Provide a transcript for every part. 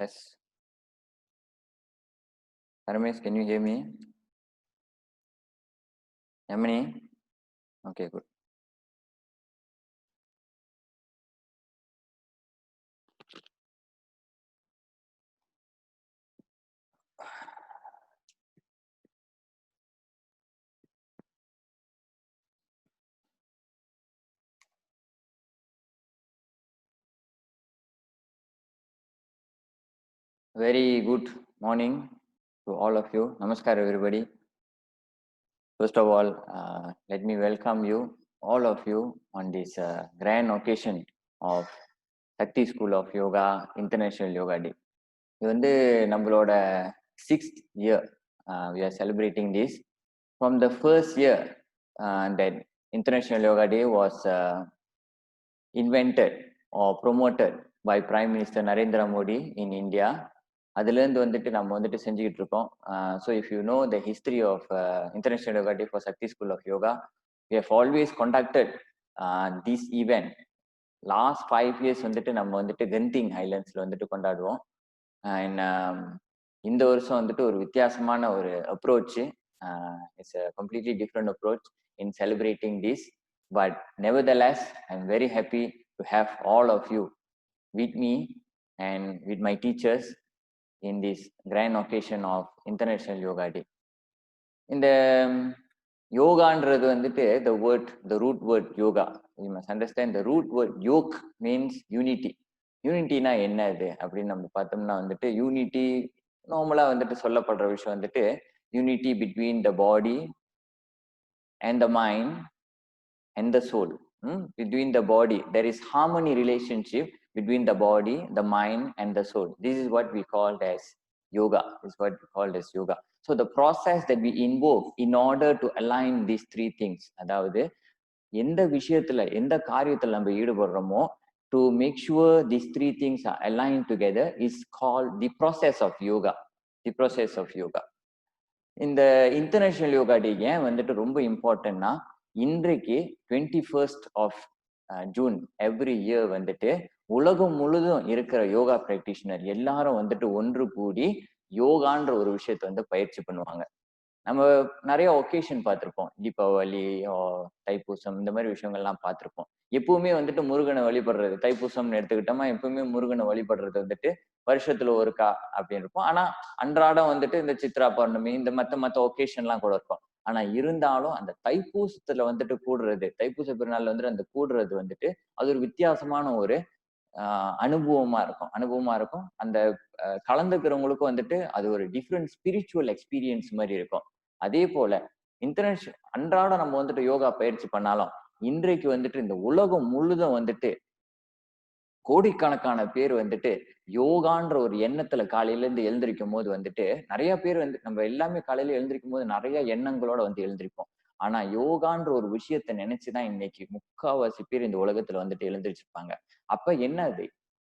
Yes. Ramesh, can you hear me? Yamini? Okay, good. Very good morning to all of you. Namaskar, everybody. First of all, let me welcome you, all of you, on this grand occasion of Shakti School of Yoga International Yoga Day. இது வந்து நம்மளோட 6th year. We are celebrating this. From the first year that International Yoga Day was invented or promoted by Prime Minister Narendra Modi in India. அதுலேருந்து வந்துட்டு நம்ம வந்துட்டு செஞ்சுக்கிட்டு இருக்கோம். So if you know the history of international yoga day for Shakti school of yoga, we have always conducted this event. Last 5 years வந்துட்டு நம்ம வந்துட்டு கென்திங் ஹைலண்ட்ஸில் வந்துட்டு கொண்டாடுவோம். அண்ட் இந்த வருஷம் வந்துட்டு ஒரு வித்தியாசமான ஒரு approach. It's a completely different approach in celebrating this. But nevertheless, I'm very happy to have all of you with me and with my teachers in this grand occasion of International Yoga Day. இந்த யோகான்றது வந்துட்டு the root word yoga. You must understand the root word yoke means unity. யூனிட்டினா என்ன இது அப்படின்னு நம்ம பார்த்தோம்னா வந்துட்டு unity நார்மலா வந்துட்டு சொல்லப்படுற விஷயம் வந்துட்டு unity between the body and the mind and the soul. Between the body, there is harmony relationship between the body, the mind, and the soul. This is what we call as yoga. This is what we call as yoga. So the process that we invoke in order to align these three things, அதாவது எந்த விஷயத்துல எந்த காரியத்துல நம்ம ஈடுபடுறோமோ to make sure these three things are aligned together is called the process of yoga. The process of yoga. இந்த international yoga டே ஏன் வந்துட்டு ரொம்ப இம்பார்ட்டன்ட்னா, இன்றைக்கு 21st of June every year வந்துட்டு உலகம் முழுதும் இருக்கிற யோகா பிராக்டிஷனர் எல்லாரும் வந்துட்டு ஒன்று கூடி யோகான்ற ஒரு விஷயத்த வந்து பயிற்சி பண்ணுவாங்க. நம்ம நிறைய ஒகேஷன் பார்த்துருப்போம், தீபாவளி, தைப்பூசம், இந்த மாதிரி விஷயங்கள்லாம் பார்த்துருப்போம். எப்பவுமே வந்துட்டு முருகனை வழிபடுறது, தைப்பூசம்னு எடுத்துக்கிட்டோமா எப்பவுமே முருகனை வழிபடுறது வந்துட்டு வருஷத்துல ஒருக்கா அப்படின்னு இருப்போம். ஆனா அன்றாடம் வந்துட்டு இந்த சித்ரா பௌர்ணமி, இந்த மத்த ஒகேஷன்லாம் கூட இருக்கும். ஆனா இருந்தாலும் அந்த தைப்பூசத்துல வந்துட்டு கூடுறது, தைப்பூச பெருநாள் வந்துட்டு அந்த கூடுறது வந்துட்டு அது ஒரு வித்தியாசமான ஒரு அனுபவமா இருக்கும். அந்த கலந்துக்கிறவங்களுக்கும் வந்துட்டு அது ஒரு டிஃப்ரெண்ட் ஸ்பிரிச்சுவல் எக்ஸ்பீரியன்ஸ் மாதிரி இருக்கும். அதே போல இன்டர்நேஷனல் அன்றாடம் நம்ம வந்துட்டு யோகா பயிற்சி பண்ணாலும் இன்றைக்கு வந்துட்டு இந்த உலகம் முழுதும் வந்துட்டு கோடிக்கணக்கான பேர் வந்துட்டு யோகான்ற ஒரு எண்ணத்துல காலையில இருந்து எழுந்திருக்கும் போது வந்துட்டு நிறைய பேர் வந்து நம்ம எல்லாமே காலையில எழுந்திருக்கும் போது நிறைய எண்ணங்களோட வந்து எழுந்திருப்போம். ஆனா யோகான்ற ஒரு விஷயத்த நினைச்சுதான் இன்னைக்கு முக்காவாசி பேர் இந்த உலகத்துல வந்துட்டு எழுந்திருச்சிருப்பாங்க. அப்ப என்ன அது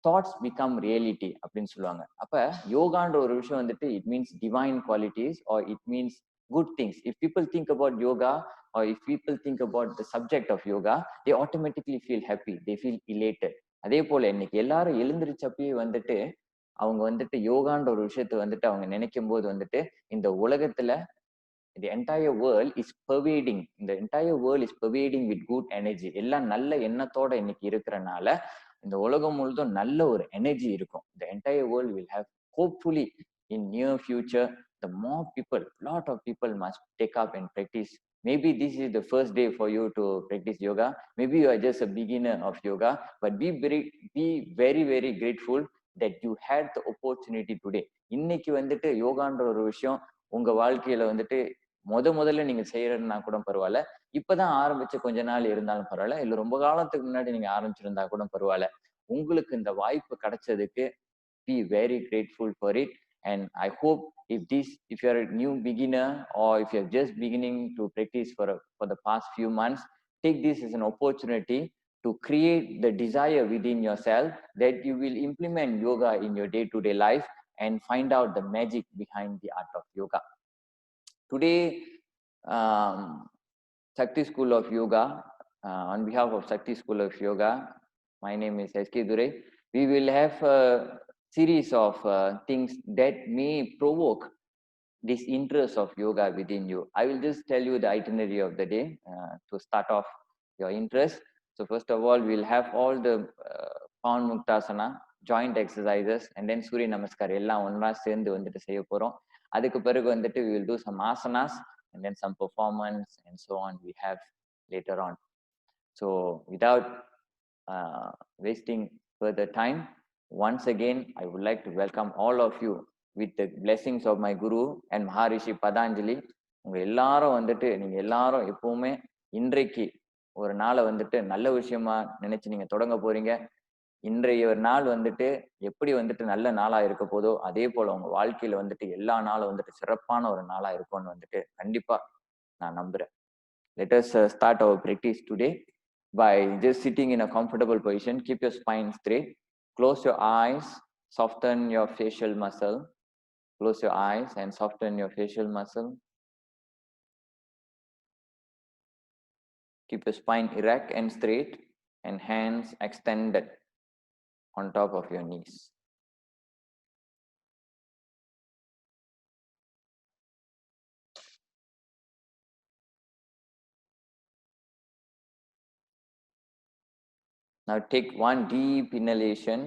தாட்ஸ் பிகம் ரியாலிட்டி அப்படின்னு சொல்லுவாங்க. அப்ப யோகான்ற ஒரு விஷயம் வந்துட்டு it means divine qualities R it means good things. If people think about yoga or if people think about the subject of yoga, they automatically feel happy, they feel elated. அதே போல இன்னைக்கு எல்லாரும் எழுந்திரிச்சப்பயே வந்துட்டு அவங்க வந்துட்டு யோகான்ற ஒரு விஷயத்த வந்துட்டு அவங்க நினைக்கும் போது வந்துட்டு இந்த உலகத்துல the entire world is pervading, the entire world is pervading with good energy. எல்லாம் நல்ல எண்ணத்தோட இன்னைக்கு இருக்கிறனால இந்த உலகம் முழுதும் நல்ல ஒரு எனர்ஜி இருக்கும். The entire world will have, hopefully in near future, the more people, lot of people must take up and practice. Maybe this is the first day for you to practice yoga. Maybe you are just a beginner of yoga, but be very very grateful that you had the opportunity today. இன்னைக்கு வந்துட்டு யோகான்ற ஒரு விஷயம் உங்க வாழ்க்கையில வந்துட்டு முதல்ல நீங்க செய்யறதுன்னா கூட பரவாயில்ல, இப்பதான் ஆரம்பிச்சு கொஞ்ச நாள் இருந்தாலும் பரவாயில்ல, இல்ல ரொம்ப காலத்துக்கு முன்னாடி நீங்க ஆரம்பிச்சிருந்தா கூட பரவாயில்ல, உங்களுக்கு இந்த வாய்ப்பு கிடைச்சதுக்கு be very grateful for it. And I hope if you are a new beginner or if you are just beginning to practice for the past few months, take this as an opportunity to create the desire within yourself that you will implement yoga in your day-to-day life and find out the magic behind the art of yoga. Today, Shakti School of Yoga, on behalf of Shakti School of Yoga, my name is S.K. Durai. We will have series of things that may provoke this interest of yoga within you. I will just tell you the itinerary of the day to start off your interest. So first of all, we'll have all the Pawan Muktasana, joint exercises, and then Surya Namaskar எல்லாம் ஒன்றா சேர்ந்து வந்துட்டு செய்ய போறோம். அதுக்கு பிறகு வந்துட்டு we will do some asanas and then some performance and so on we have later on. So without wasting further time, once again I would like to welcome all of you with the blessings of my Guru and Maharishi Patanjali. உங்க எல்லாரும் வந்துட்டு நீங்க எல்லாரும் எப்பவுமே இன்றைக்கு ஒரு நாளை வந்துட்டு நல்ல விஷயமா நினைச்சு நீங்க தொடங்க போறீங்க. இன்றைய நாள் வந்துட்டு எப்படி வந்துட்டு நல்ல நாளா இருக்க போதோ அதே போல உங்க வாழ்க்கையில வந்துட்டு எல்லா நாளும் வந்துட்டு சிறப்பான ஒரு நாளா இருக்கும்னு வந்துட்டு கண்டிப்பா நான் நம்புறேன். Let us start our practice today by just sitting in a comfortable position. Keep your spine straight. Close your eyes. Soften your facial muscle. Close your eyes and soften your facial muscle. Keep your spine erect and straight and hands extended on top of your knees. Now take one deep inhalation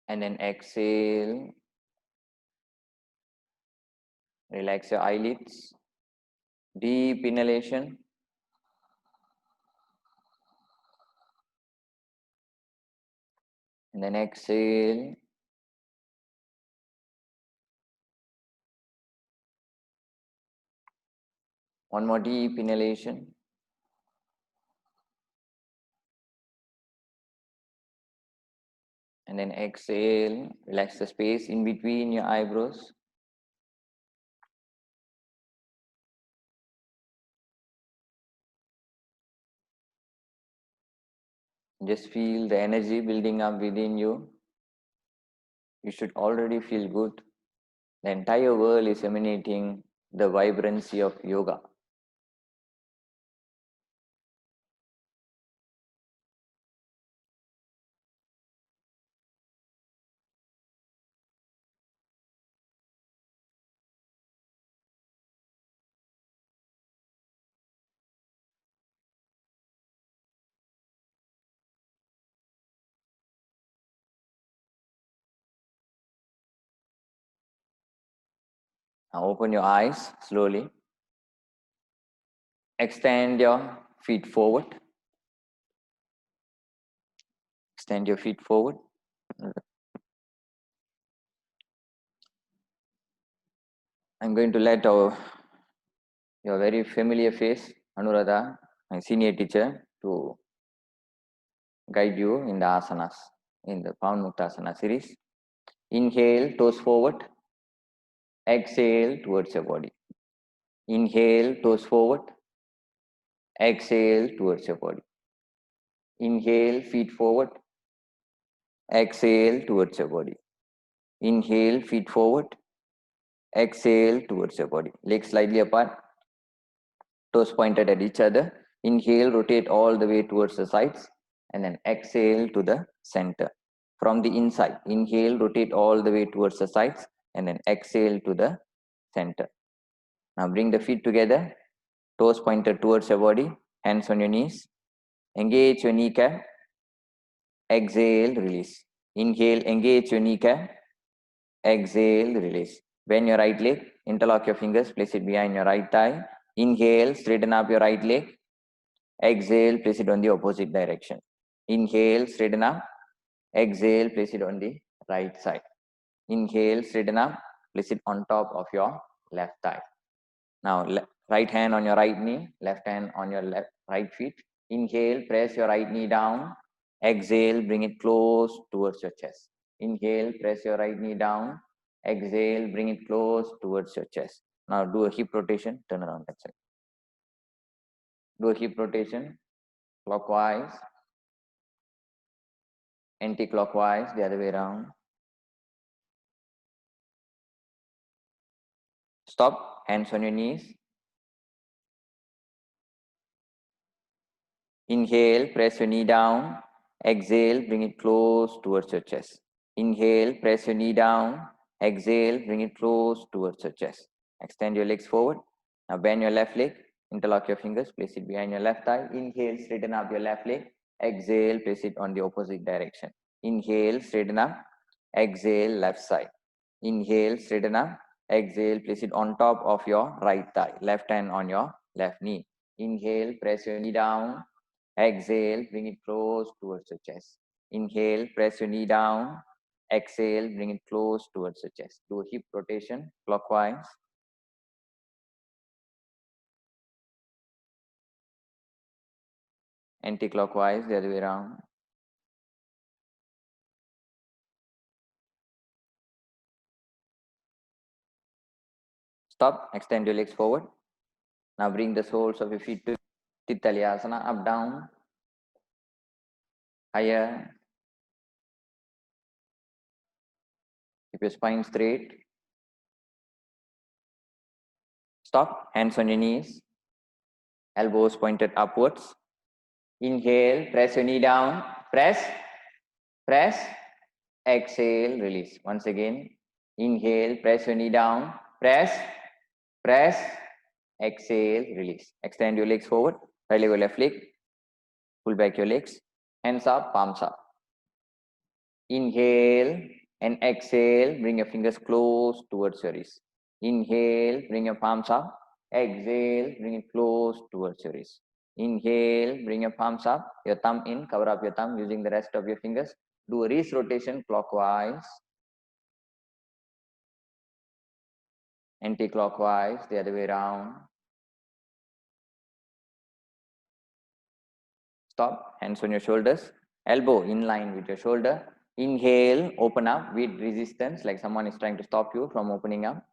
and then exhale. Relax your eyelids. Deep inhalation. And then exhale. One more deep inhalation. And then exhale. Relax the space in between your eyebrows. Just feel the energy building up within you. You should already feel good. The entire world is emanating the vibrancy of yoga. Now open your eyes slowly. Extend your feet forward. Extend your feet forward. I'm going to let your very familiar face, Anuradha, my senior teacher, to guide you in the asanas, in the Pawan Muktasana series. Inhale, toes forward. Exhale towards your body. Inhale, toes forward. Exhale towards your body. Inhale, feet forward. Exhale towards your body. Inhale, feet forward. Exhale towards your body. Legs slightly apart. Toes pointed at each other. Inhale, rotate all the way towards the sides. And then exhale to the center. From the inside, inhale, rotate all the way towards the sides. And then exhale to the center. Now bring the feet together. Toes pointed towards your body. Hands on your knees. Engage your kneecap. Exhale, release. Inhale, engage your kneecap. Exhale, release. Bend your right leg. Interlock your fingers. Place it behind your right thigh. Inhale, straighten up your right leg. Exhale, place it on the opposite direction. Inhale, straighten up. Exhale, place it on the right side. Inhale, straighten up. Place it on top of your left thigh. Now, right hand on your right knee, left hand on your right feet. Inhale, press your right knee down. Exhale, bring it close towards your chest. Inhale, press your right knee down. Exhale, bring it close towards your chest. Now do a hip rotation, turn around that side. Do a hip rotation, clockwise, anti-clockwise, the other way around. Stop, hands on your knees. Inhale, press your knee down. Exhale, bring it close towards your chest. Inhale, press your knee down. Exhale, bring it close towards your chest. Extend your legs forward. Now bend your left leg. Interlock your fingers. Place it behind your left thigh. Inhale, straighten up your left leg. Exhale, place it on the opposite direction. Inhale, straighten up. Exhale, left side. Inhale, straighten up. Exhale, place it on top of your right thigh. Left hand on your left knee. Inhale, press your knee down. Exhale, bring it close towards your chest. Inhale, press your knee down. Exhale, bring it close towards your chest. Do a hip rotation clockwise. Anti-clockwise, the other way around. Stop, extend your legs forward. Now bring the soles of your feet to Titalyasana, up, down, higher. Keep your spine straight. Stop, hands on your knees, elbows pointed upwards. Inhale, press your knee down, press, press, exhale, release. Once again, inhale, press your knee down, press, press, exhale, release. Extend your legs forward, right leg or left leg, pull back your legs, hands up, palms up. Inhale and exhale, bring your fingers close towards your wrist. Inhale, bring your palms up. Exhale, bring it close towards your wrist. Inhale, bring your palms up, your thumb in, cover up your thumb using the rest of your fingers. Do a wrist rotation clockwise, anti-clockwise, the other way around. Stop, hands on your shoulders, elbow in line with your shoulder. Inhale, open up with resistance, like someone is trying to stop you from opening up.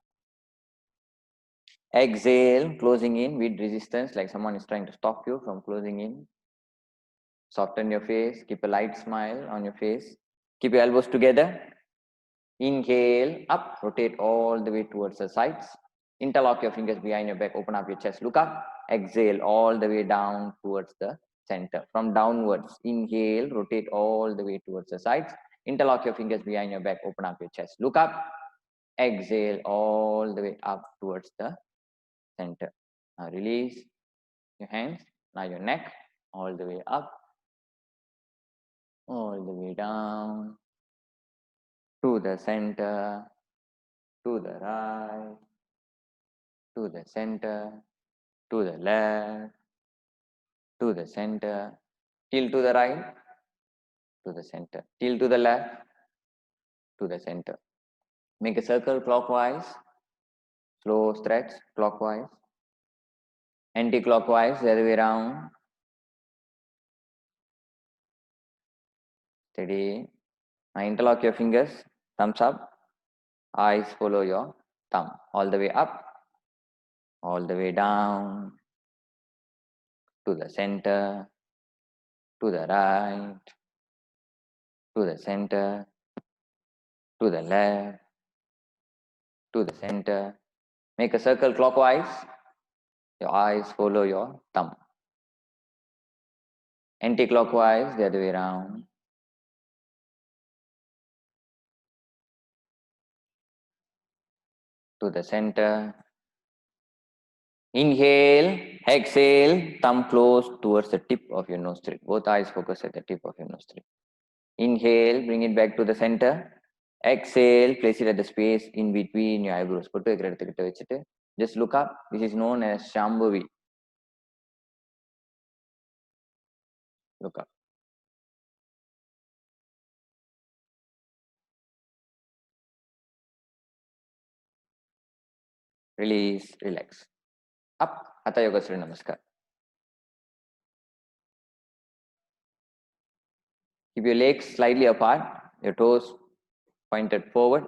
Exhale, closing in with resistance, like someone is trying to stop you from closing in. Soften your face, keep a light smile on your face. Keep your elbows together. Inhale, up, rotate all the way towards the sides. Interlock your fingers behind your back, open up your chest, look up. Exhale, all the way down towards the center. From downwards, inhale, rotate all the way towards the sides. Interlock your fingers behind your back, open up your chest, look up. Exhale, all the way up towards the center. Now release your hands. Now your neck, all the way up, all the way down, to the center, to the right, to the center, to the left, to the center, till to the right, to the center, till to the left, to the center. Make a circle clockwise, slow stretch clockwise, anti-clockwise, the other way around. Steady. Now interlock your fingers, thumbs up, eyes follow your thumb, all the way up, all the way down, to the center, to the right, to the center, to the left, to the center. Make a circle clockwise, your eyes follow your thumb. Anti-clockwise, the other way around. To the center. Inhale, exhale, thumb close towards the tip of your nostril. Both eyes focus at the tip of your nostril. Inhale, bring it back to the center. Exhale, place it at the space in between your eyebrows. Just look up. This is known as Shambhavi. Look up. Release, relax. Up, Hatha Yoga Surya Namaskar. Keep your legs slightly apart, your toes pointed forward.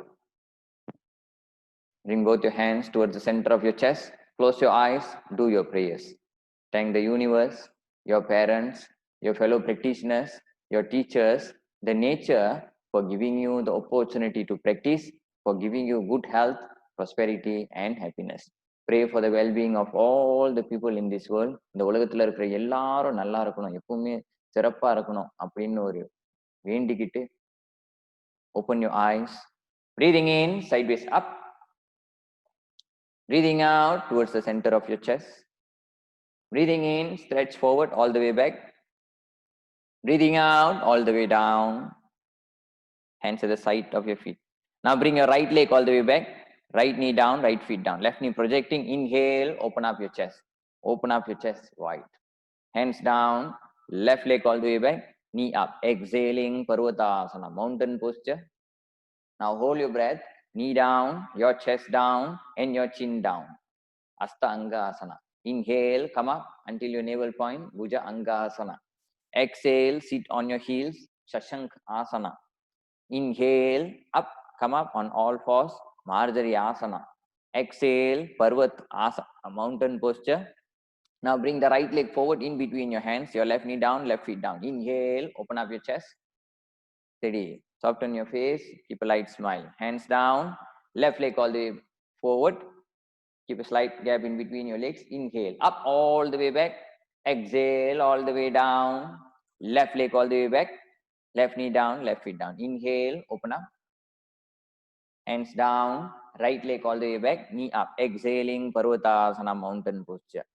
Bring both your hands towards the center of your chest. Close your eyes, do your prayers. Thank the universe, your parents, your fellow practitioners, your teachers, the nature for giving you the opportunity to practice, for giving you good health, prosperity, and happiness. Pray for the well-being of all the people in this world. இந்த உலகத்துல இருக்கிற எல்லாரும் நல்லா இருக்கணும், எப்பவுமே சிறப்பா இருக்கணும் அப்படின்னு ஒரு வேண்டிக்கிட்டு open your eyes. Breathing in, sideways up. Breathing out towards the center of your chest. Breathing in, stretch forward all the way back. Breathing out all the way down. Hands at the side of your feet. Now bring your right leg all the way back. Right knee down, right feet down. Left knee projecting. Inhale, open up your chest. Open up your chest wide. Hands down, left leg all the way back. Knee up. Exhaling, Parvatasana, mountain posture. Now hold your breath. Knee down, your chest down, and your chin down. Asta Anga Asana. Inhale, come up until your navel point, Bhuja Anga Asana. Exhale, sit on your heels, Shashank Asana. Inhale, up, come up on all fours, Marjari Asana. Exhale, Parvat Asana, mountain posture. Now bring the right leg forward in between your hands, your left knee down, left feet down. Inhale, open up your chest. Steady. Soften your face, keep a light smile. Hands down, left leg all the way forward. Keep a slight gap in between your legs. Inhale, up all the way back. Exhale, all the way down. Left leg all the way back. Left knee down, left feet down. Inhale, open up. Hands down, right leg all the way back. Knee up. Exhaling, Parvatasana, mountain posture.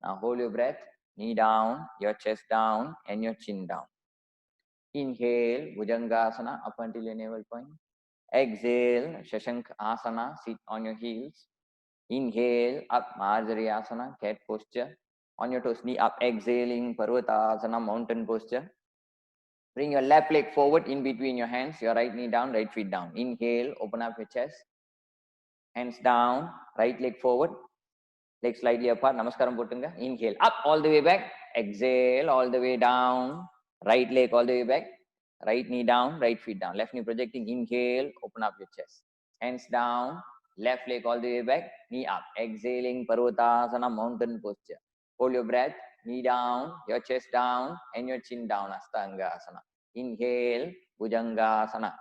Now hold your breath. Knee down, your chest down, and your chin down. Inhale, Bhujangasana, up until your navel point. Exhale, Shashank Asana, sit on your heels. Inhale, up, Marjari Asana, cat posture. On your toes, knee up, exhaling, Parvatasana, mountain posture. Bring your left leg forward in between your hands, your right knee down, right feet down. Inhale, open up your chest. Hands down, right leg forward, legs slightly apart. Namaskaram potunga. Inhale, up all the way back. Exhale, all the way down. Right leg all the way back. Right knee down, right feet down. Left knee projecting. Inhale, open up your chest. Hands down, left leg all the way back. Knee up. Exhaling, Parvatasana, mountain posture. Hold your breath. Knee down, your chest down, and your chin down. Astanga Asana. Inhale, Bhujangasana.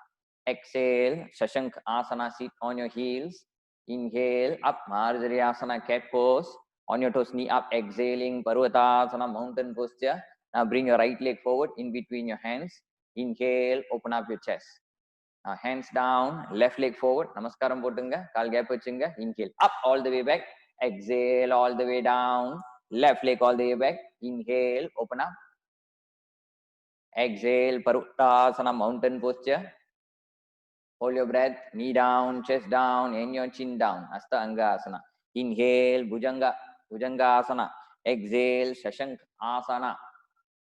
Exhale, Shashank Asana. Sit on your heels. Inhale, up, Marjari Asana, cat pose. On your toes, knee up, exhaling, Parvatasana, mountain posture. Now bring your right leg forward in between your hands. Inhale, open up your chest. Now hands down, left leg forward. Namaskaram potunga, kaal gap vechunga. Inhale, up all the way back. Exhale, all the way down. Left leg all the way back. Inhale, open up. Exhale, Parvatasana, mountain posture. Hold your breath, knee down, chest down, and your chin down. Asta Anga Asana. Inhale, Bhujangasana. Exhale, Shashank Asana.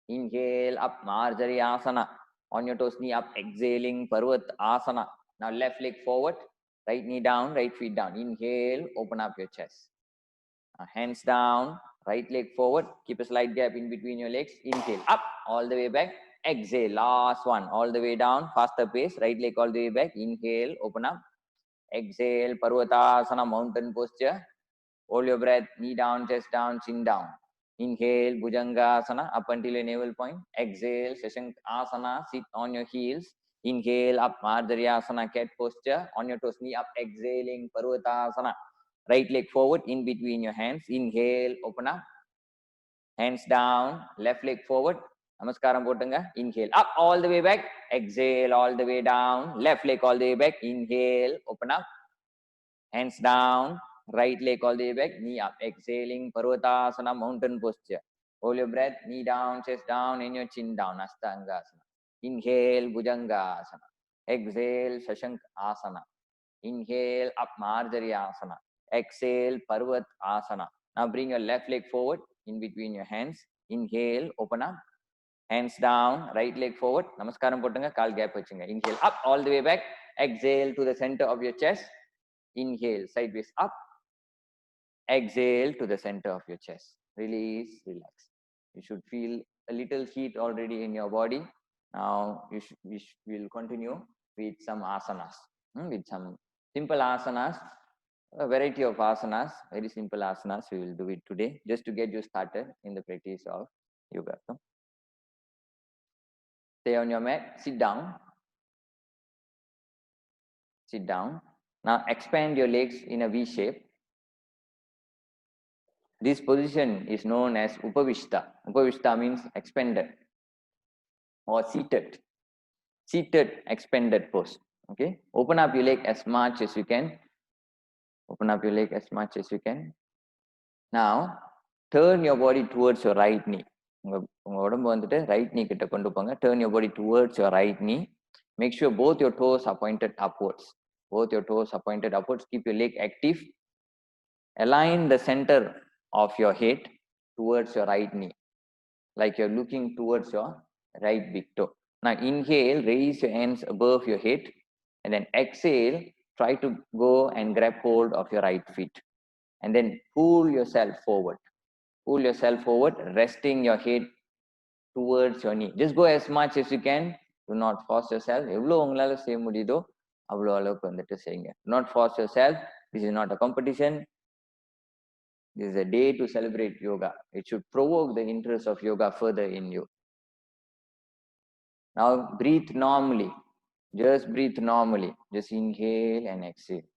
Inhale, up, Marjari Asana. On your toes, knee up, exhaling, Parvat Asana. Now left leg forward, right knee down, right feet down. Inhale, open up your chest. Hands down, right leg forward. Keep a slight gap in between your legs. Inhale, up, all the way back. Exhale, last one, all the way down, faster pace. Right leg all the way back. Inhale, open up. Exhale, Parvatasana, mountain posture. Hold your breath, knee down, chest down, chin down. Inhale, Bhujangasana, up until your navel point. Exhale, Shashank Asana, sit on your heels. Inhale, up, Marjari Asana, cat posture. On your toes, knee up, exhaling, Parvatasana. Right leg forward in between your hands. Inhale, open up. Hands down, left leg forward. Namaskaram potunga. Inhale, up all the way back. Exhale, all the way down. Left leg all the way back. Inhale, open up. Hands down, right leg all the way back. Knee up. Exhaling, Parvatasana, mountain posture. Hold your breath. Knee down, chest down, and your chin down. Astangasana. Inhale, Bhujangasana. Exhale, Shashank Asana. Inhale, up, Marjari Asana. Exhale, Parvat Asana. Now bring your left leg forward in between your hands. Inhale, open up. Hands down, right leg forward. Namaskaram potunga, kaal gap vechunga. Inhale, up all the way back. Exhale to the center of your chest. Inhale, sideways up. Exhale to the center of your chest. Release, relax. You should feel a little heat already in your body. Now we will continue with some asanas, with some simple asanas, a variety of asanas, very simple asanas. We will do it today just to get you started in the practice of yoga. So, stay on your mat, sit down. Sit down. Now expand your legs in a V shape. This position is known as Upavishta. Upavishta means expanded or seated. Seated expanded pose. Okay, open up your leg as much as you can. Open up your leg as much as you can. Now turn your body towards your right knee. உங்க உடம்பு வந்துட்டு right knee கிட்ட கொண்டு போங்க. Turn your body towards your right knee. Make sure both your toes are pointed upwards. Both your toes are pointed upwards. Keep your leg active. Align the center of your head towards your right knee, like you're looking towards your right big toe. Now inhale, raise your hands above your head, and then exhale, try to go and grab hold of your right feet, and then pull yourself forward. Pull yourself forward, resting your head towards your knee. Just go as much as you can. Do not force yourself. எவ்வளோ உங்களால செய்ய முடியுதோ அவ்வளோ அளவுக்கு வந்துட்டு செய்யுங்க. Do not force yourself. This is not a competition. This is a day to celebrate yoga. It should provoke the interest of yoga further in you. Now breathe normally. Just breathe normally. Just inhale and exhale.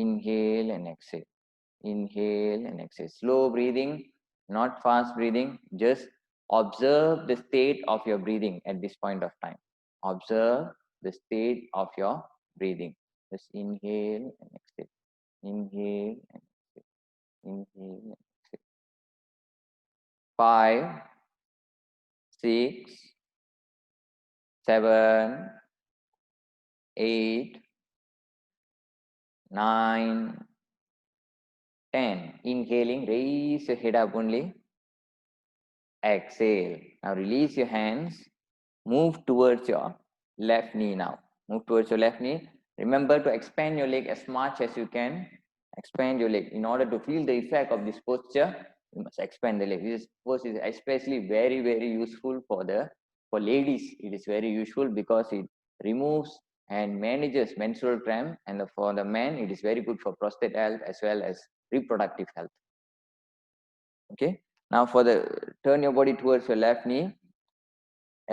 Inhale and exhale. Inhale and exhale. Slow breathing, not fast breathing. Just observe the state of your breathing at this point of time. Observe the state of your breathing. Just inhale and exhale. Inhale and exhale. Inhale and exhale. 5, 6, 7, 8, 9, 10. Inhaling, raise your head up only. Exhale. Now release your hands. Move towards your left knee now. Move towards your left knee. Remember to expand your leg as much as you can. Expand your leg. In order to feel the effect of this posture, you must expand the leg. This pose is especially very, very useful for ladies. It is very useful because it removes and manages menstrual cramp, and for the men, it is very good for prostate health as well as reproductive health. Okay. Now for the turn your body towards your left knee.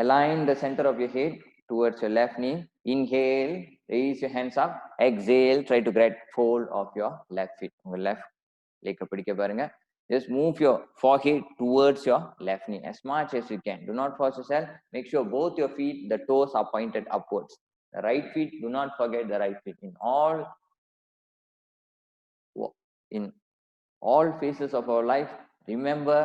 Align the center of your head towards your left knee. Inhale, raise your hands up. Exhale, try to grab hold of your left feet. Left leg பிடிக்க பாருங்க. Just move your forehead towards your left knee as much as you can. Do not force yourself. Make sure both your feet, the toes are pointed upwards. The right feet, do not forget the right feet. In all phases of our life, remember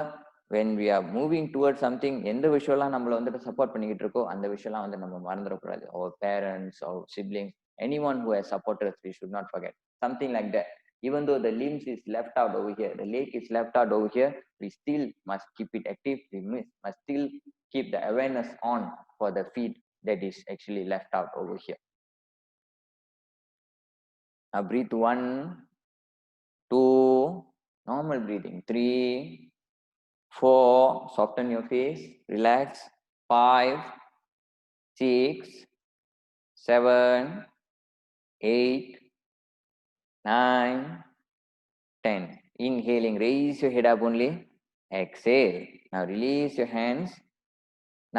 when we are moving towards something, எந்த விஷயம்லாம் நம்மள வந்துட்டு support பண்ணிக்கிட்டு இருக்கோ அந்த விஷயம்லாம் வந்து நம்ம மறந்துடக்கூடாது. Our parents, our siblings, anyone who has supported us, we should not forget. Something like that. Even though the limbs is left out over here, the leg is left out over here, we still must keep it active. We must still keep the awareness on for the feet that is actually left out over here. Now breathe 1, 2, normal breathing. 3, 4, soften your face, relax. 5, 6, 7, 8, 9, 10. Inhaling, raise your head up only. Exhale. Now release your hands.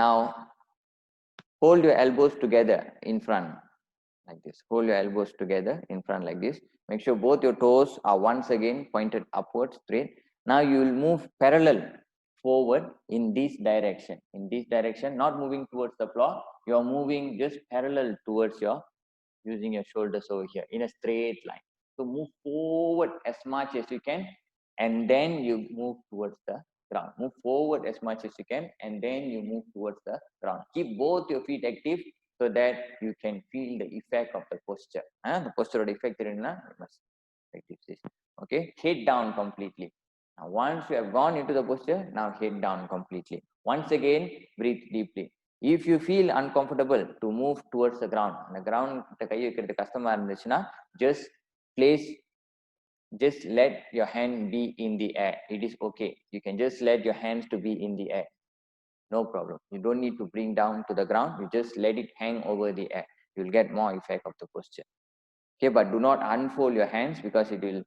Now hold your elbows together in front like this. Hold your elbows together in front like this. Make sure both your toes are once again pointed upwards, straight. Now you will move parallel forward in this direction. In this direction, not moving towards the floor. You are moving just parallel towards using your shoulders over here in a straight line. So move forward as much as you can, and then you move towards the ground. Move forward as much as you can, and then you move towards the ground. Keep both your feet active so that you can feel the effect of the posture. The posture effect okay, head down completely. Now once you have gone into the posture, now head down completely. Once again, breathe deeply. If you feel uncomfortable to move towards the ground, the ground கை வைக்கிறது கஷ்டமா இருந்துச்சுன்னா just let your hand be in the air. It is okay. You can just let your hands to be in the air. No problem. You don't need to bring down to the ground. You just let it hang over the air. You'll get more effect of the posture. Okay, but do not unfold your hands because it will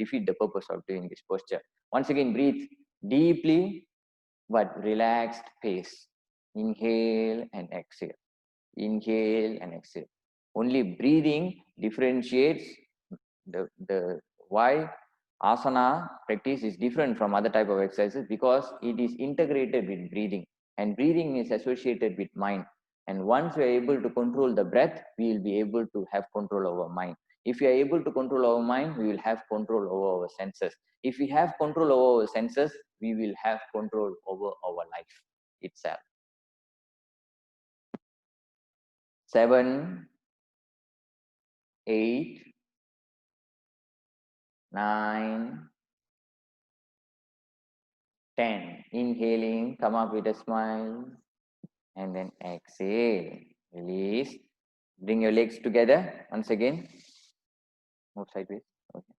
defeat the purpose of doing this posture. Once again, breathe deeply but relaxed pace. Inhale and exhale. Inhale and exhale. Only breathing differentiates the why asana practice is different from other type of exercises because it is integrated with breathing, and breathing is associated with mind. And once we are able to control the breath, we will be able to have control over mind. If we are able to control our mind, we will have control over our senses. If we have control over our senses, we will have control over our life itself. 7, 8, 9, 10. Inhaling, come up with a smile, and then exhale. Release. Bring your legs together once again. Move sideways. Okay.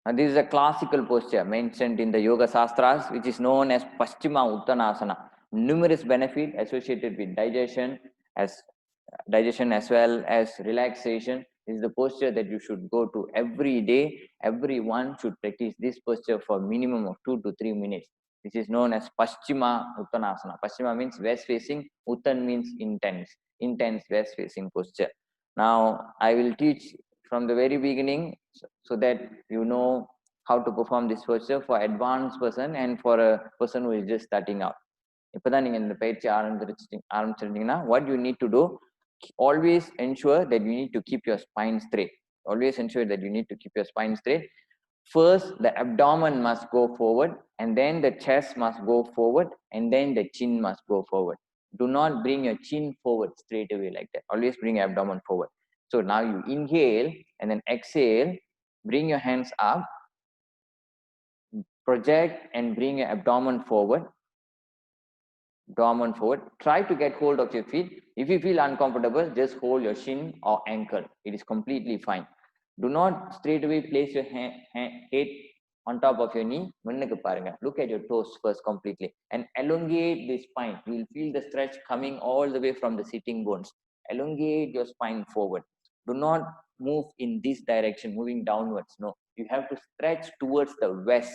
Now, this is a classical posture mentioned in the Yoga Sastras, which is known as Paschima Uttanasana. Numerous benefits associated with digestion as well as relaxation. This is the posture that you should go to every day. Everyone should practice this posture for minimum of 2 to 3 minutes. This is known as Paschima Uttanasana. Paschima means west facing, Uttan means intense west facing posture. Now, I will teach from the very beginning so that you know how to perform this posture for advanced person and for a person who is just starting out. இப்பதான் நீங்க இந்த பயிற்சி ஆரம்பிச்சிருந்தீங்கன்னா what you need to do, always ensure that you need to keep your spine straight. Always ensure that you need to keep your spine straight. First, the abdomen must go forward, and then the chest must go forward, and then the chin must go forward. Do not bring your chin forward straight away like that. Always bring your abdomen forward. So now you inhale and then exhale, bring your hands up, project and bring your abdomen forward. Try to get hold of your feet. If you feel uncomfortable, just hold your shin or ankle. It is completely fine. Do not straight away place your head on top of your knee. Look at your toes first completely and elongate the spine. You will feel the stretch coming all the way from the sitting bones. Elongate your spine forward. Do not move in this direction, moving downwards. No, you have to stretch towards the west.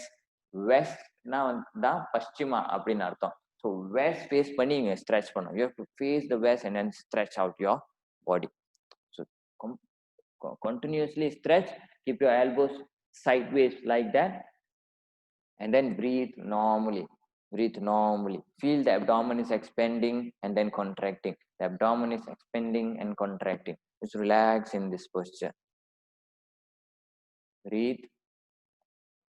West now da paschima அப்படின்னு அர்த்தம். So west face பண்ணி நீங்க stretch பண்ணணும். You have to face the west and then stretch out your body. So continuously stretch. Keep your elbows sideways like that, and then breathe normally. Breathe normally. Feel the abdomen is expanding and then contracting. The abdomen is expanding and contracting. Just relax in this posture. Breathe.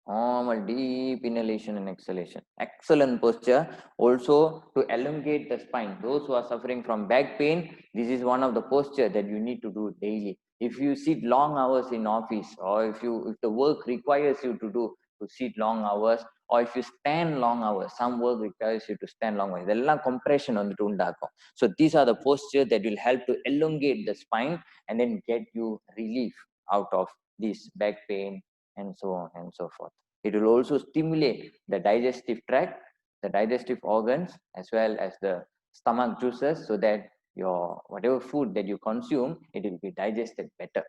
Normal deep inhalation and exhalation. Excellent posture. Also to elongate the spine. Those who are suffering from back pain, this is one of the posture that you need to do daily. If you sit long hours in office, or if the work requires you to sit long hours, or if you stand long hours, some work requires you to stand long hours. இதெல்லாம் compression வந்துட்டு உண்டாக்கும். So these are the posture that will help to elongate the spine and then get you relief out of this back pain and so on and so forth. It will also stimulate the digestive tract, the digestive organs, as well as the stomach juices, so that your whatever food that you consume, it will be digested better.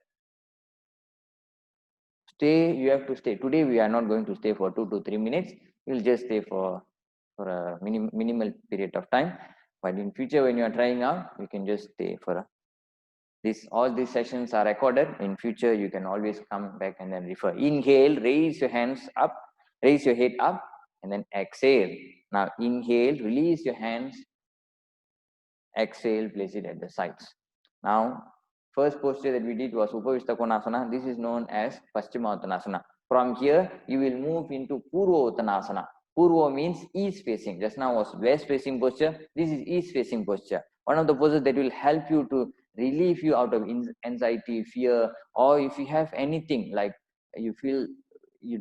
You have to stay. Today we are not going to stay for 2 to 3 minutes. We'll just stay for a minimal period of time. But in future, when you are trying out, you can just stay for all these sessions are recorded. In future, you can always come back and then refer. Inhale, raise your hands up, raise your head up, and then exhale. Now inhale, release your hands, exhale, place it at the sides. Now, first posture that we did was Upavishta Konasana. This is known as Paschima Uttanasana. From here, you will move into Purva Uttanasana. Purva means east facing. Just now was west facing posture. This is east facing posture. One of the postures that will help you to relieve you out of anxiety, fear, or if you have anything like you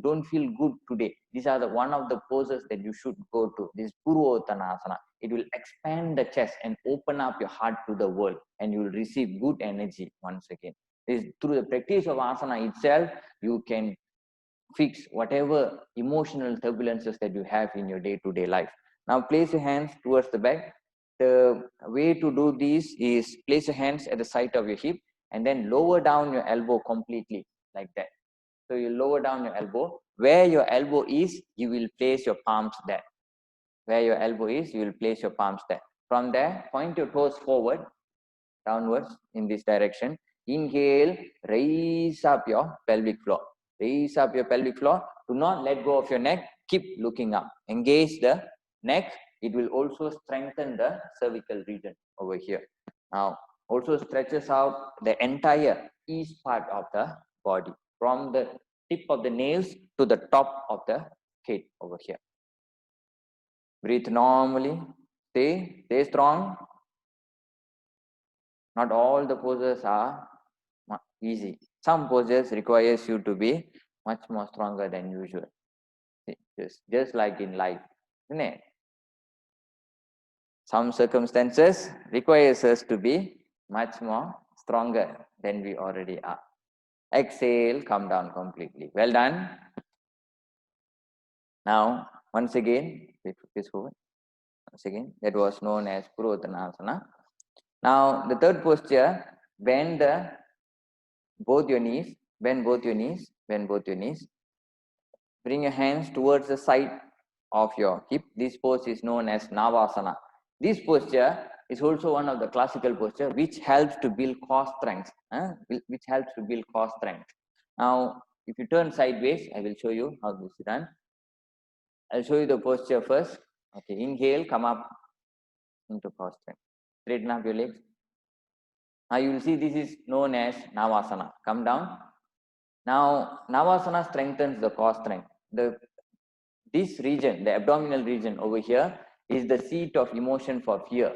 don't feel good today. These are one of the poses that you should go to. This Purva Uttanasana. It will expand the chest and open up your heart to the world, and you will receive good energy once again. Through the practice of asana itself, you can fix whatever emotional turbulences that you have in your day-to-day life. Now place your hands towards the back. The way to do this is place your hands at the side of your hip and then lower down your elbow completely like that. So you lower down your elbow. Where your elbow is, you will place your palms there. Where your elbow is, you will place your palms there. From there, point your toes forward, downwards in this direction. Inhale, raise up your pelvic floor. Raise up your pelvic floor. Do not let go of your neck. Keep looking up. Engage the neck. It will also strengthen the cervical region over here. Now, also stretches out the entire east part of the body from the tip of the nails to the top of the head over here. Breathe normally. Stay strong. Not all the poses are easy. Some poses requires you to be much more stronger than usual. Just like in life, isn't it? Some circumstances requires us to be much more stronger than we already are. Exhale, come down completely. Well done. Now, once again, please forward. Once again, that was known as Purvottanasana. Now, the third posture, bend both your knees, bend both your knees, bend both your knees. Bring your hands towards the side of your hip. This pose is known as Navasana. This posture is also one of the classical posture which helps to build core strength. Which helps to build core strength. Now, if you turn sideways, I will show you how this is done. I'll show you the posture first. Okay, inhale, come up into core strength. Straighten up your legs. Now you will see this is known as Navasana. Come down. Now, Navasana strengthens the core strength. This region, the abdominal region over here, is the seat of emotion for fear.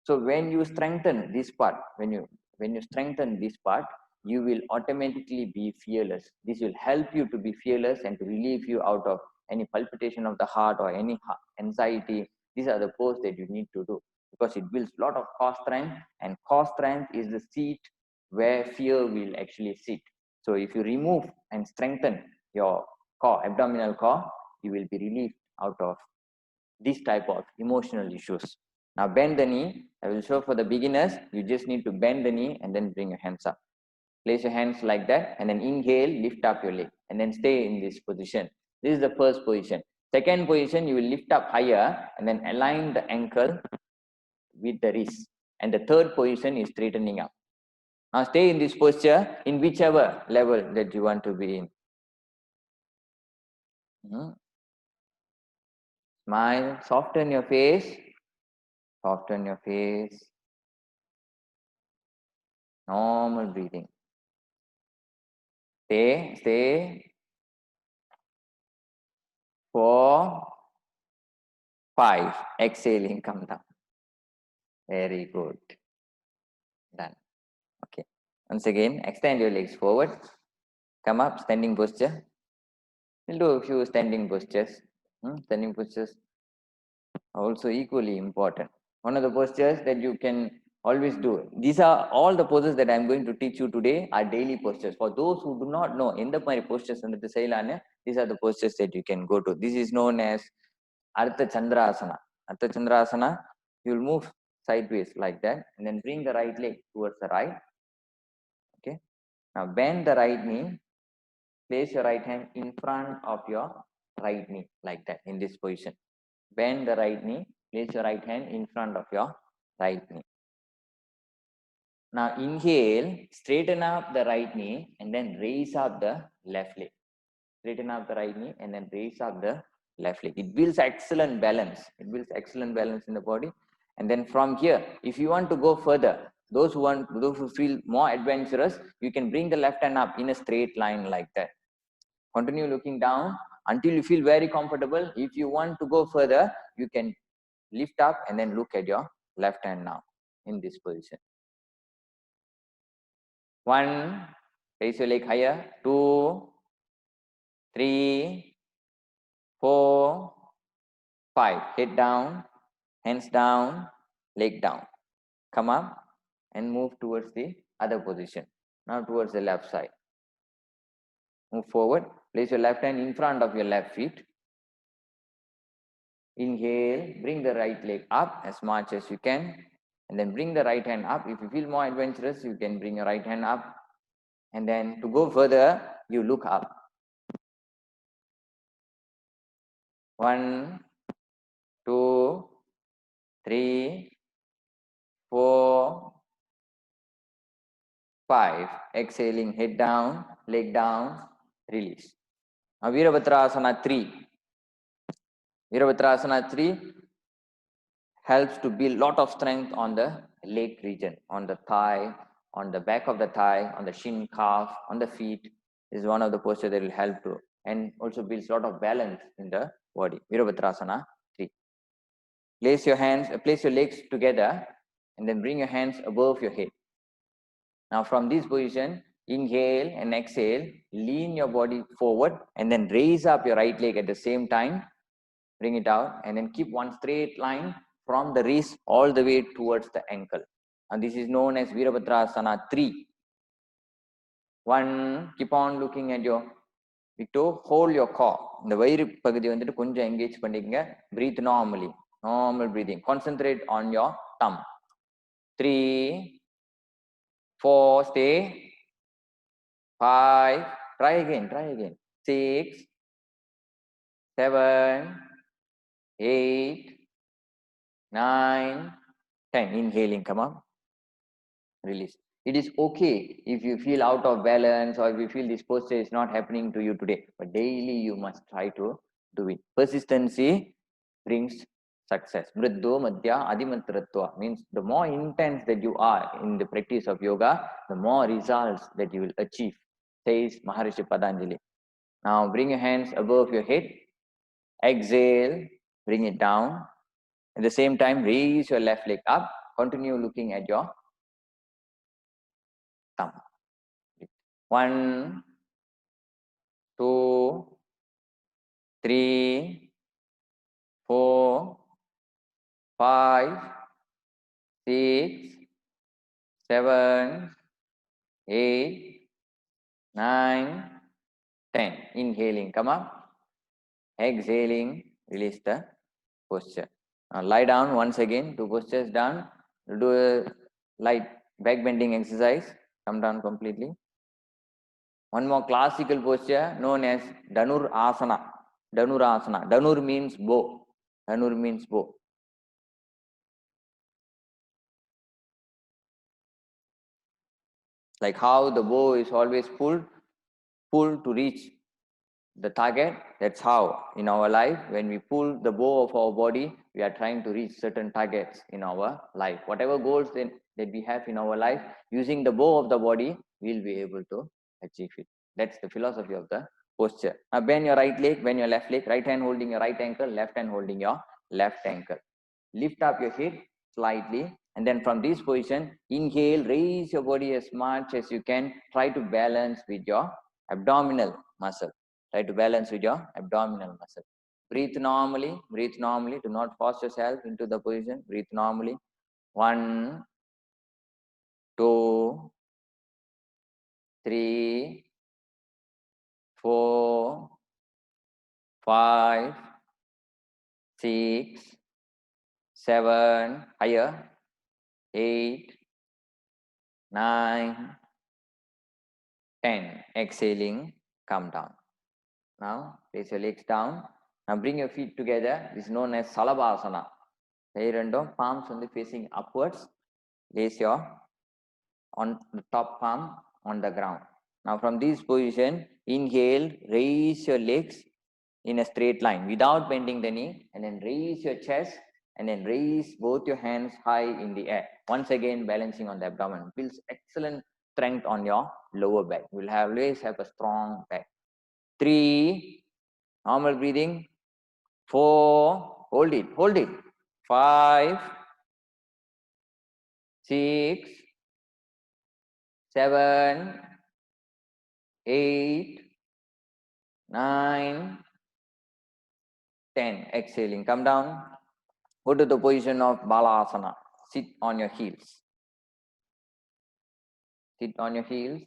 So when you strengthen this part, when you strengthen this part, you will automatically be fearless. This will help you to be fearless and to relieve you out of any palpitation of the heart or any anxiety. These are the poses that you need to do because it builds a lot of core strength, and core strength is the seat where fear will actually sit. So if you remove and strengthen your core, abdominal core, you will be relieved out of this type of emotional issues. Now bend the knee. I will show for the beginners. You just need to bend the knee and then bring your hands up. Place your hands like that and then inhale, lift up your leg and then stay in this position. This is the first position. Second position, you will lift up higher and then align the ankle with the wrist. And the third position is straightening up. Now stay in this posture in whichever level that you want to be in. Smile, soften your face. Soften your face. Normal breathing. Stay. 4, 5. Exhaling, come down. Very good. Done. Okay. Once again, extend your legs forward. Come up, standing posture. We'll do a few standing postures. Standing postures are also equally important. One of the postures that you can always do. These are all the poses that I'm going to teach you today are daily postures. For those who do not know, in the postures under the Sailana, these are the postures that you can go to. This is known as Ardha Chandrasana. Ardha Chandrasana, you will move sideways like that and then bring the right leg towards the right. Okay. Now bend the right knee. Place your right hand in front of your right knee like that in this position. Bend the right knee. Place your right hand in front of your right knee. Now inhale, straighten up the right knee and then raise up the left leg. Straighten up the right knee and then raise up the left leg. It builds excellent balance. It builds excellent balance in the body. And then from here, if you want to go further, those who feel more adventurous, you can bring the left hand up in a straight line like that. Continue looking down until you feel very comfortable. If you want to go further, you can lift up and then look at your left hand now in this position. 1, raise your leg higher. 2, 3, 4, 5. Head down, hands down, leg down. Come up and move towards the other position. Now towards the left side. Move forward. Place your left hand in front of your left feet. Inhale, bring the right leg up as much as you can. And then bring the right hand up. If you feel more adventurous, you can bring your right hand up. And then to go further, you look up. 1, 2, 3, 4, 5. Exhaling, head down, leg down. release. Now Virabhadrasana 3. Virabhadrasana 3 helps to build lot of strength on the leg region, on the thigh, on the back of the thigh, on the shin, calf, on the feet. Is one of the postures that will help to, and also builds a lot of balance in the body. Virabhadrasana 3. Place your legs together, and then bring your hands above your head. Now from this position, inhale and exhale, lean your body forward, and then raise up your right leg at the same time. Bring it out, and then keep one straight line from the wrist all the way towards the ankle. And this is known as Virabhadrasana 3. 1, keep on looking at your toe, hold your core. இந்த வயிறு பகுதி வந்துட்டு கொஞ்சம் engage பண்ணிக்கங்க. Breathe normally. Normal breathing. Concentrate on your thumb. 3, 4, stay. 5, try again. 6, 7, 8, 9, 10. Inhaling, come on. Release. It is okay if you feel out of balance or if you feel this posture is not happening to you today, but daily you must try to do it. Persistency brings success. Mriddho madhya adimatratva means the more intense that you are in the practice of yoga, the more results that you will achieve, says Maharishi Patanjali. Now bring your hands above your head. Exhale, bring it down. At the same time, raise your left leg up. Continue looking at your thumb. 1, 2, 3, 4, 5, 6, 7, 8, 9, 10. Inhaling, come up. Exhaling, release the posture. Now lie down once again, 2 postures down. Do a light back bending exercise. Come down completely. One more classical posture known as Dhanur Asana. Dhanur Asana. Dhanur means bow. Dhanur means bow. Like how the bow is always pulled to reach the target. That's how in our life, when we pull the bow of our body, we are trying to reach certain targets in our life. Whatever goals that we have in our life, using the bow of the body, we'll be able to achieve it. That's the philosophy of the posture. Now bend your right leg, bend your left leg, right hand holding your right ankle, left hand holding your left ankle. Lift up your head slightly, and then from this position, inhale, raise your body as much as you can. Try to balance with your abdominal muscle. Try to balance with your abdominal muscle. Breathe normally. Do not force yourself into the position. Breathe normally. 1, 2, 3, 4, 5, 6, 7, higher, 8, 9, 10. Exhaling, come down. Now place your legs down. Now bring your feet together. This is known as Salabhasana. Palms facing upwards. Place your on the top palm on the ground. Now from this position, inhale, raise your legs in a straight line without bending the knee, and then raise your chest, and then raise both your hands high in the air. Once again, balancing on the abdomen. Builds excellent strength on your lower back. You will always have a strong back. 3, normal breathing. 4, hold it. 5, 6, 7, 8, 9, 10. Exhaling, come down. Go to the position of Balasana. Sit on your heels. Sit on your heels.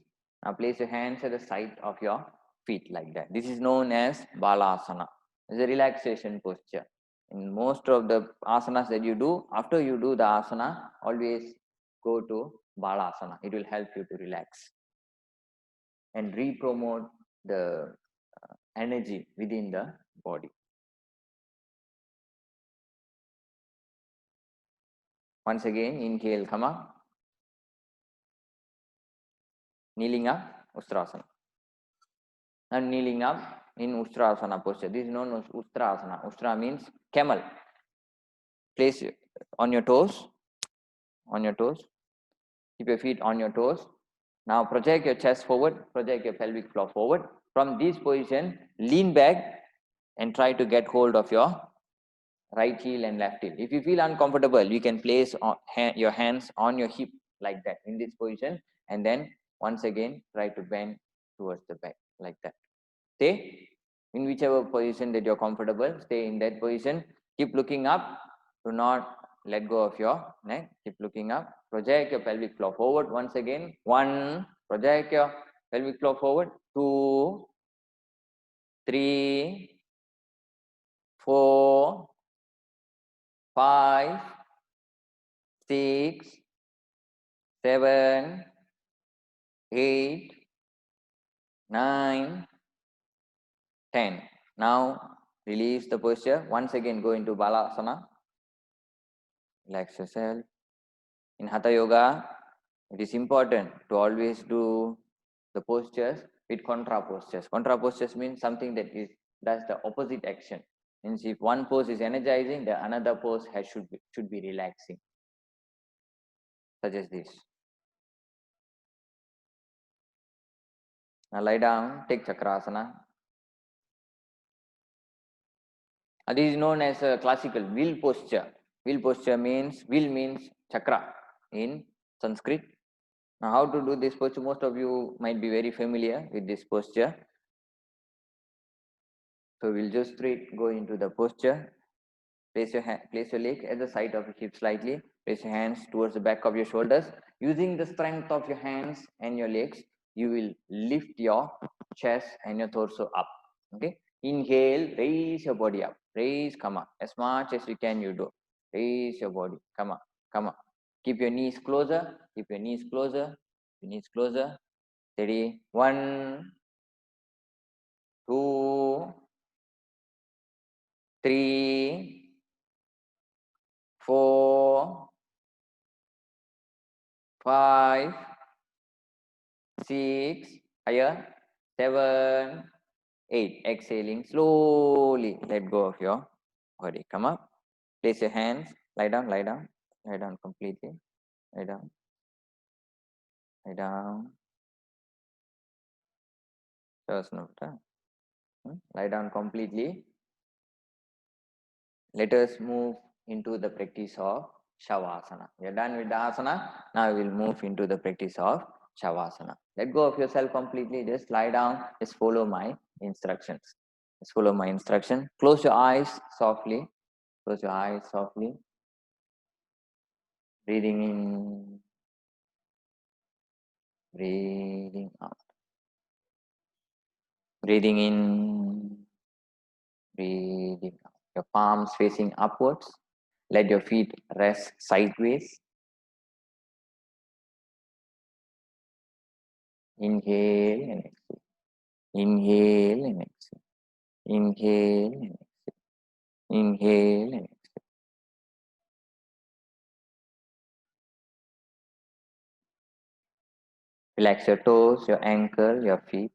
Now place your hands at the side of your feet like that. This is known as Balasana. It's a relaxation posture. In most of the asanas that you do, after you do the asana, always go to Balasana. It will help you to relax and re-promote the energy within the body. Once again, inhale, come up. Kneeling up, Ustrasana. and kneeling up in Ustrasana posture. This is known as Ustrasana. Ustra means camel. Place on your toes, on your toes. Keep your feet on your toes. Now project your chest forward, project your pelvic floor forward. From this position, lean back and try to get hold of your right heel and left heel. If you feel uncomfortable, you can place your hands on your hip like that in this position, and then once again try to bend towards the back like that. Stay in whichever position that you're comfortable. Stay in that position. Keep looking up. Do not let go of your neck. Keep looking up. Project your pelvic floor forward once again. 1. Project your pelvic floor forward. 2, 3, 4, 5, 6, 7, 8, 9, 10. Now release the posture. Once again go into Balasana. Relax yourself. In Hatha Yoga, it is important to always do the postures with contra postures. Contra postures means something that does the opposite action. Means if one pose is energizing, the another pose should be relaxing. Such as this. Now lie down, take Chakrasana. This is known as a classical will posture. Will posture means chakra in Sanskrit. Now, how to do this posture? Most of you might be very familiar with this posture. So we'll just straight go into the posture. Place your leg at the side of your hip slightly. Place your hands towards the back of your shoulders. Using the strength of your hands and your legs, you will lift your chest and your torso up. Okay. Inhale, raise your body up. Raise, come up. As much as you can, you do. Raise your body. Come up. Come up. Keep your knees closer. Keep your knees closer. Your knees closer. Steady. 1, 2, 3, 4, 5, 6, higher, 7, 8. Exhaling slowly. Let go of your body. Come up. Place your hands. Lie down, lie down. Lie down completely. Lie down. Lie down. Lie down completely. Let us move into the practice of Shavasana. We are done with the asana. Now we will move into the practice of Shavasana. Let go of yourself completely. Just lie down. Just follow my instructions. Just follow my instruction. Close your eyes softly. Close your eyes softly. Breathing in. Breathing out. Breathing in. Breathing out. Your palms facing upwards. Let your feet rest sideways. Inhale and exhale. Inhale and exhale. Inhale and exhale. Inhale and exhale. Relax your toes, your ankle, your feet.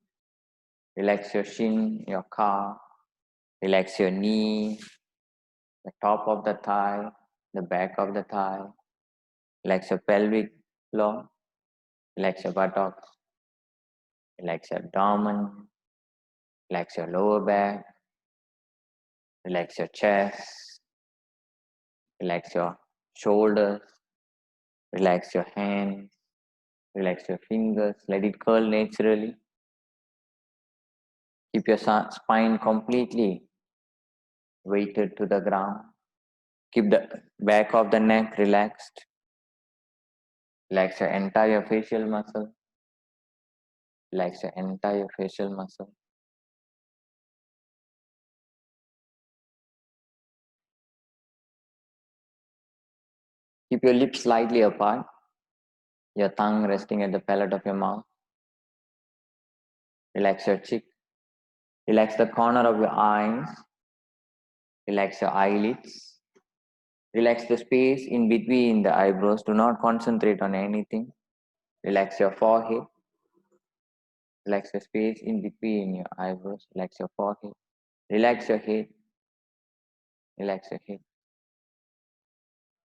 Relax your shin, your calf. Relax your knee, the top of the thigh, the back of the thigh. Relax your pelvic floor. Relax your buttocks. Relax your abdomen. Relax your lower back. Relax your chest. Relax your shoulders. Relax your hands. Relax your fingers. Let it curl naturally. Keep your spine completely weighted to the ground. Keep the back of the neck relaxed. Relax your entire facial muscle. Relax your entire facial muscle. Keep your lips slightly apart. Your tongue resting at the palate of your mouth. Relax your cheek. Relax the corner of your eyes. Relax your eyelids. Relax the space in between the eyebrows. Do not concentrate on anything. Relax your forehead. Relax the space in between your eyebrows. Relax your forehead. Relax your head. Relax your head.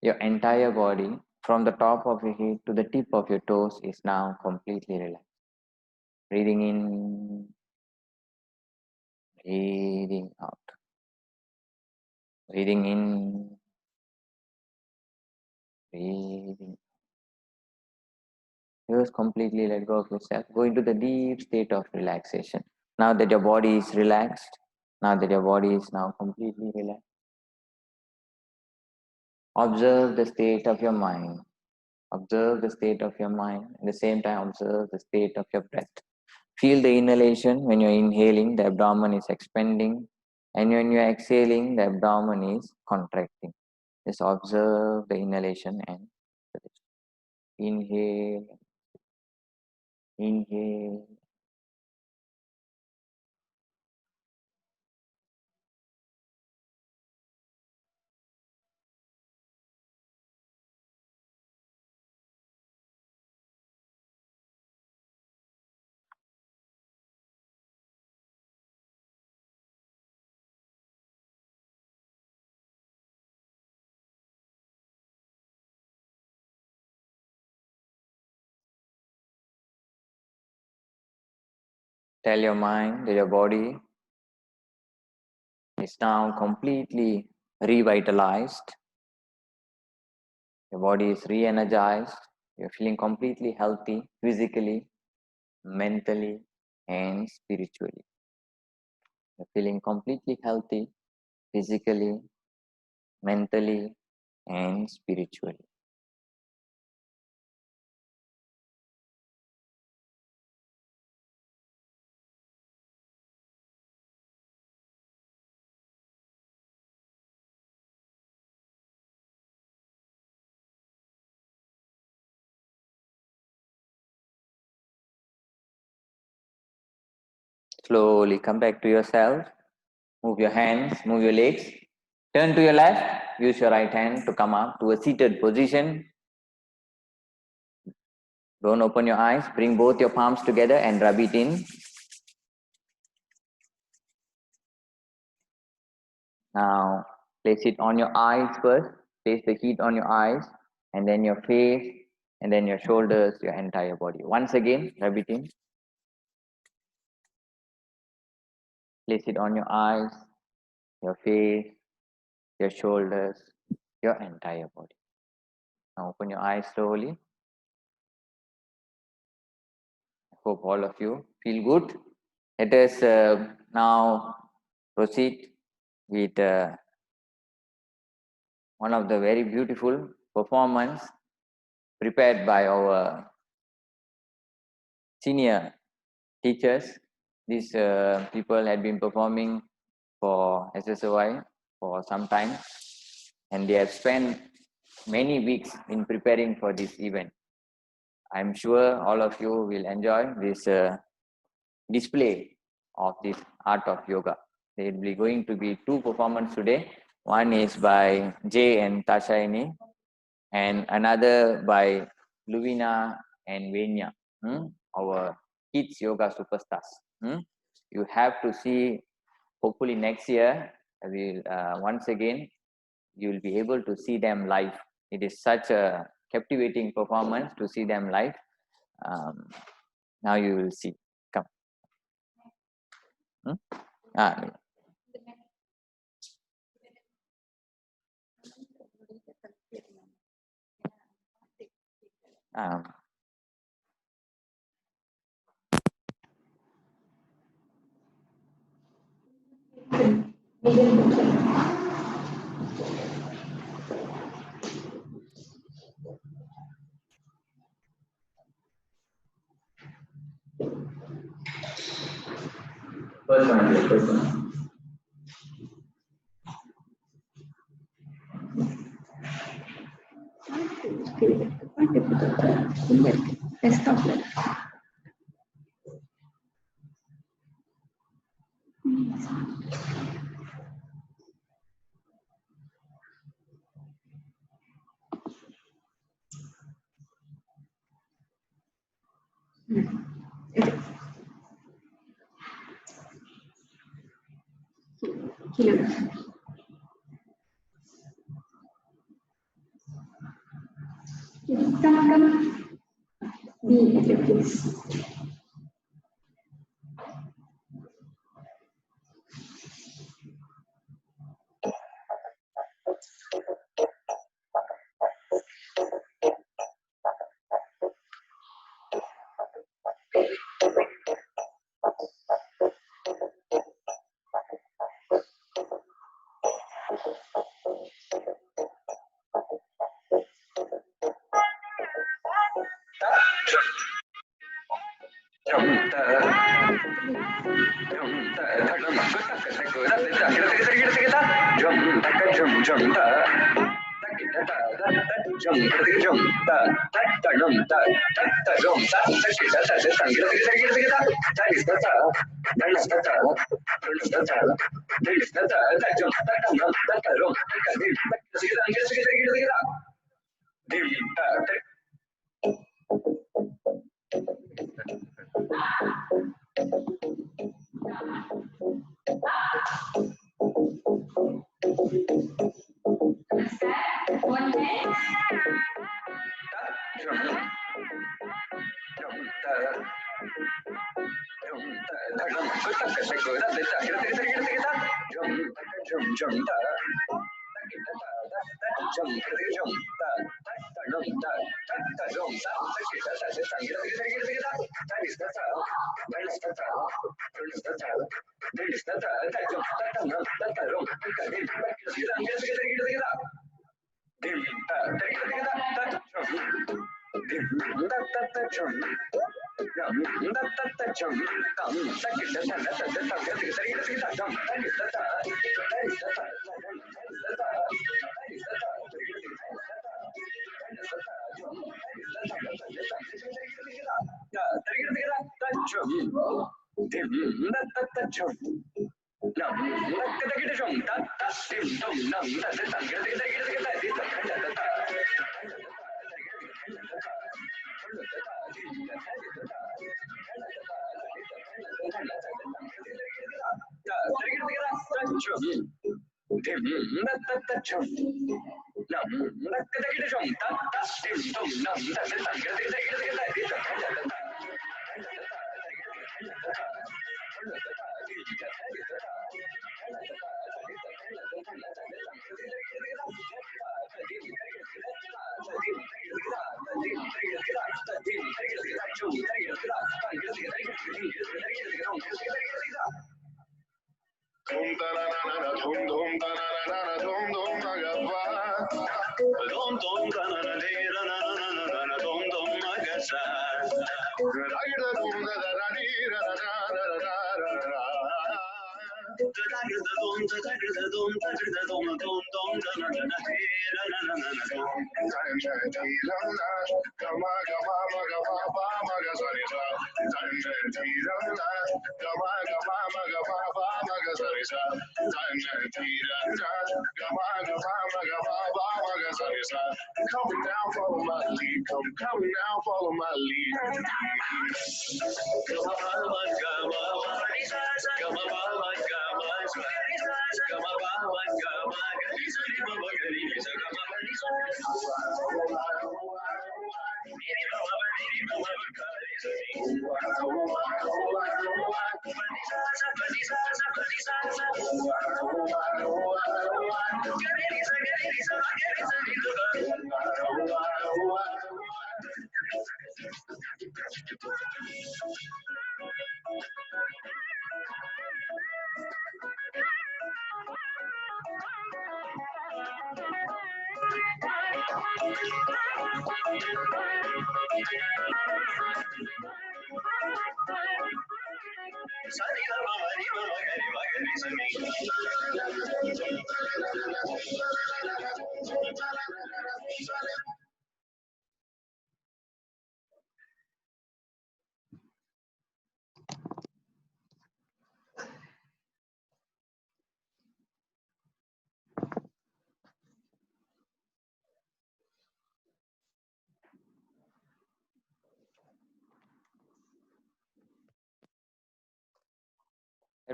Your entire body, from the top of your head to the tip of your toes, is now completely relaxed. Breathing in, breathing out. Breathing in, breathing. Just completely let go of yourself. Go into the deep state of relaxation. Now that your body is relaxed, now that your body is now completely relaxed, observe the state of your mind. Observe the state of your mind. At the same time, observe the state of your breath. Feel the inhalation. When you're inhaling, the abdomen is expanding. And when you're exhaling, the abdomen is contracting. Just observe the inhalation and inhale, inhale. Tell your mind that your body is now completely revitalized. Your body is re-energized. You're feeling completely healthy physically, mentally, and spiritually. You're feeling completely healthy physically, mentally, and spiritually. Slowly come back to yourself. Move your hands, move your legs. Turn to your left. Use your right hand to come up to a seated position. Don't open your eyes. Bring both your palms together and rub it in. Now, place it on your eyes first. Place the heat on your eyes, and then your face, and then your shoulders, your entire body. Once again, rub it in. Place it on your eyes, your face, your shoulders, your entire body. Now, open your eyes slowly. I hope all of you feel good. Let us now proceed with one of the very beautiful performance prepared by our senior teachers. These people had been performing for SSOI for some time, and they have spent many weeks in preparing for this event. I'm sure all of you will enjoy this display of this art of yoga. There will be going to be two performances today. One is by Jay and Tashaini, and another by Luvina and Venya, our kids yoga superstars. You have to see. Hopefully next year, we'll once again you will be able to see them live. It is such a captivating performance to see them live. Now you will see. Come. Ah, um, First one, first one. Here. Come. Be at your place.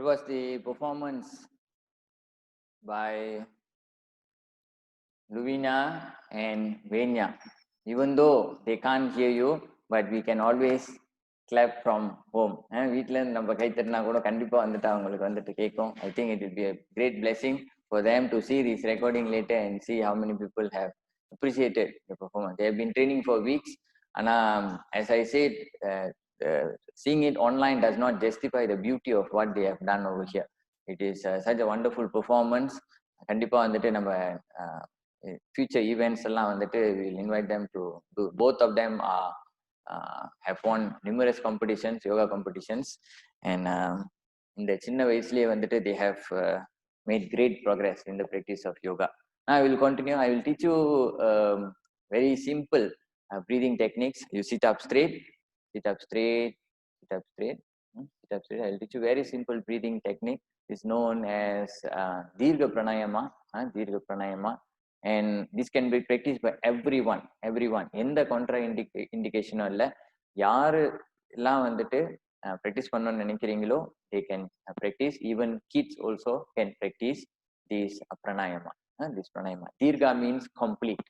It was the performance by Luvina and Venya. Even though they can't hear you, but we can always clap from home. வீட்ல இருந்து நம்ம கை தட்டினா கூட கண்டிப்பா வந்துட்டு அவங்களுக்கு வந்துட்டு கேட்கும். I think it will be a great blessing for them to see this recording later and see how many people have appreciated the performance. They have been training for weeks. And as I said, seeing it online does not justify the beauty of what they have done over here. It is such a wonderful performance. கண்டிப்பா வந்துட்டு நம்ம future events எல்லாம் வந்துட்டு we'll invite them to do. Both of them are have won numerous competitions, yoga competitions, and இந்த சின்ன வயசுலயே வந்துட்டு they have made great progress in the practice of yoga. Now I will continue. I will teach you very simple breathing techniques. You sit up straight, sit up straight, sit up straight, sit up straight. I will teach you very simple breathing technique. It's known as Dirgha Pranayama. Dirgha Pranayama. And this can be practiced by everyone எந்த contra indication இல்ல யாரு எல்லாம் வந்துட்டு practice பண்ணணும்னு நினைக்கிறீங்களோ they can practice. Even kids also can practice this pranayama. This pranayama dirgha means complete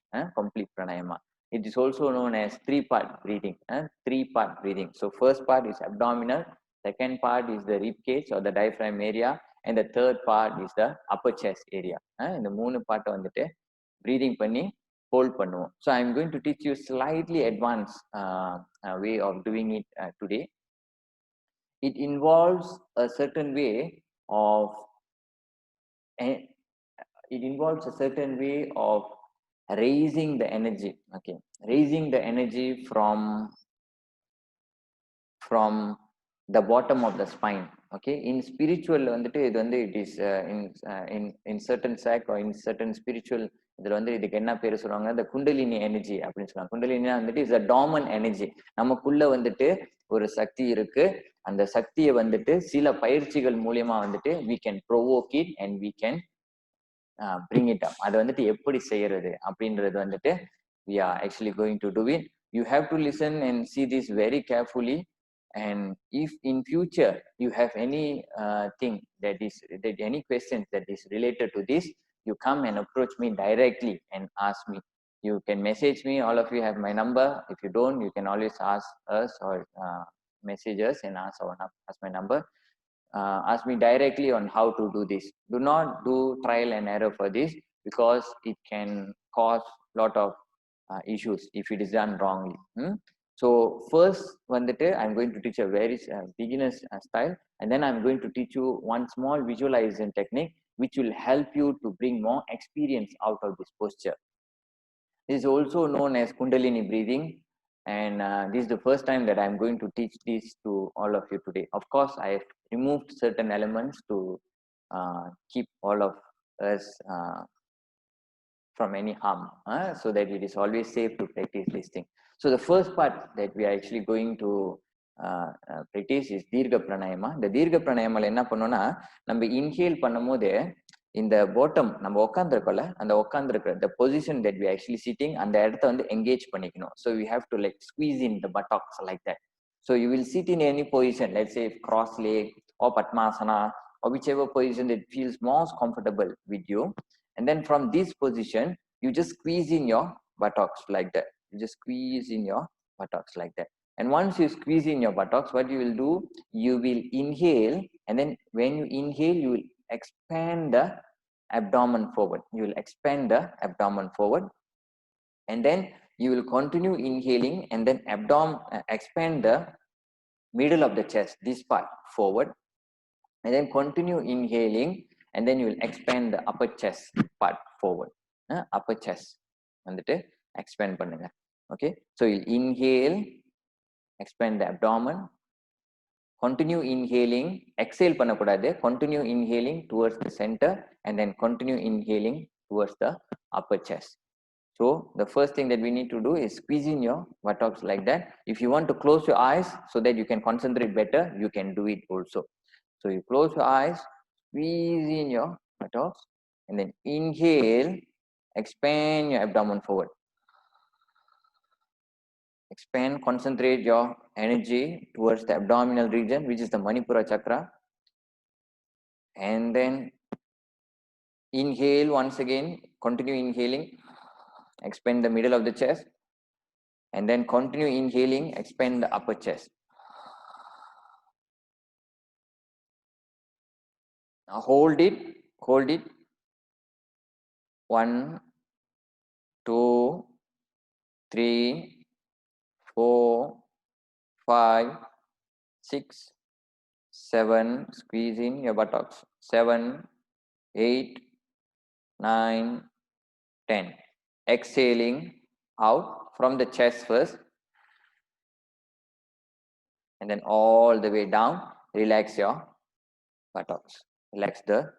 pranayama. It is also known as three-part breathing. Three-part breathing. So first part is abdominal, second part is the rib cage or the diaphragm area, and the third part is the upper chest area. இந்த மூணு பார்ட்டை வந்துட்டு breathing பண்ணி hold பண்ணுவோம். So I'm going to teach you slightly advanced way of doing it today. It involves a certain way of raising the energy. Okay, raising the energy from the bottom of the spine. Okay, in spiritual வந்துட்டு இது வந்து it is in certain sect or in certain spiritual இதுல வந்து இதுக்கு என்ன பேரு சொல்லுவாங்க, the kundalini energy அப்படின்னு சொல்லுவாங்க. குண்டலினா வந்துட்டு is a dormant energy. நமக்குள்ள வந்துட்டு ஒரு சக்தி இருக்கு. அந்த சக்தியை வந்துட்டு சில பயிற்சிகள் மூலியமா வந்துட்டு we can provoke it and we can bring it up. அதை வந்துட்டு எப்படி செய்யறது அப்படின்றது வந்துட்டு we are actually going to do it. You have to listen and see this very carefully. And if in future you have any thing any questions that is related to this, you come and approach me directly and ask me. You can message me. All of you have my number. If you don't, you can always ask us or message us and ask my number. Ask me directly on how to do this. Do not do trial and error for this, because it can cause lot of issues if it is done wrongly. So first வந்துட்டு I'm going to teach a very beginner's style, and then I'm going to teach you one small visualization technique which will help you to bring more experience out of this posture. This is also known as Kundalini breathing, and this is the first time that I'm going to teach this to all of you today. Of course, I have removed certain elements to keep all of us from any harm, so that it is always safe to practice this thing. So the first part that we are actually going to practice is Dirgha Pranayama. The Dirgha Pranayama என்ன பண்ணோம்னா, நம்ம inhale பண்ணும்போது இந்த bottom நம்ம உட்காந்துருக்கோம்ல, அந்த உட்காந்துருக்கிற the position that we are actually sitting, அந்த இடத்த வந்து engage பண்ணிக்கணும். So we have to like squeeze in the buttocks like that. So you will sit in any position, let's say cross leg or Padmasana or whichever position that feels most comfortable with you. And then from this position, you just squeeze in your buttocks like that. You just squeeze in your buttocks like that. And once you squeeze in your buttocks, what you will do, you will inhale. And then when you inhale, you will expand the abdomen forward. You will expand the abdomen forward. And then you will continue inhaling and then expand the middle of the chest, this part forward. And then continue inhaling, and then you will expand the upper chest part forward. Upper chest வந்துட்டு expand பண்ணுங்க. Okay, so you'll inhale, expand the abdomen, continue inhaling, exhale பண்ணக்கூடாது, continue inhaling towards the center, and then continue inhaling towards the upper chest. So the first thing that we need to do is squeeze in your buttocks like that. If you want to close your eyes so that you can concentrate better, you can do it also. So you close your eyes, squeeze in your buttocks, and then inhale, expand your abdomen forward. Expand, concentrate your energy towards the abdominal region, which is the Manipura chakra. And then Inhale once again, continue inhaling, expand the middle of the chest, and then continue inhaling, expand the upper chest. Now hold it. 1, 2, 3, 4, 5, 6, 7, squeeze in your buttocks. 7, 8, 9, 10. Exhaling out from the chest first, and then all the way down. Relax your buttocks. Relax the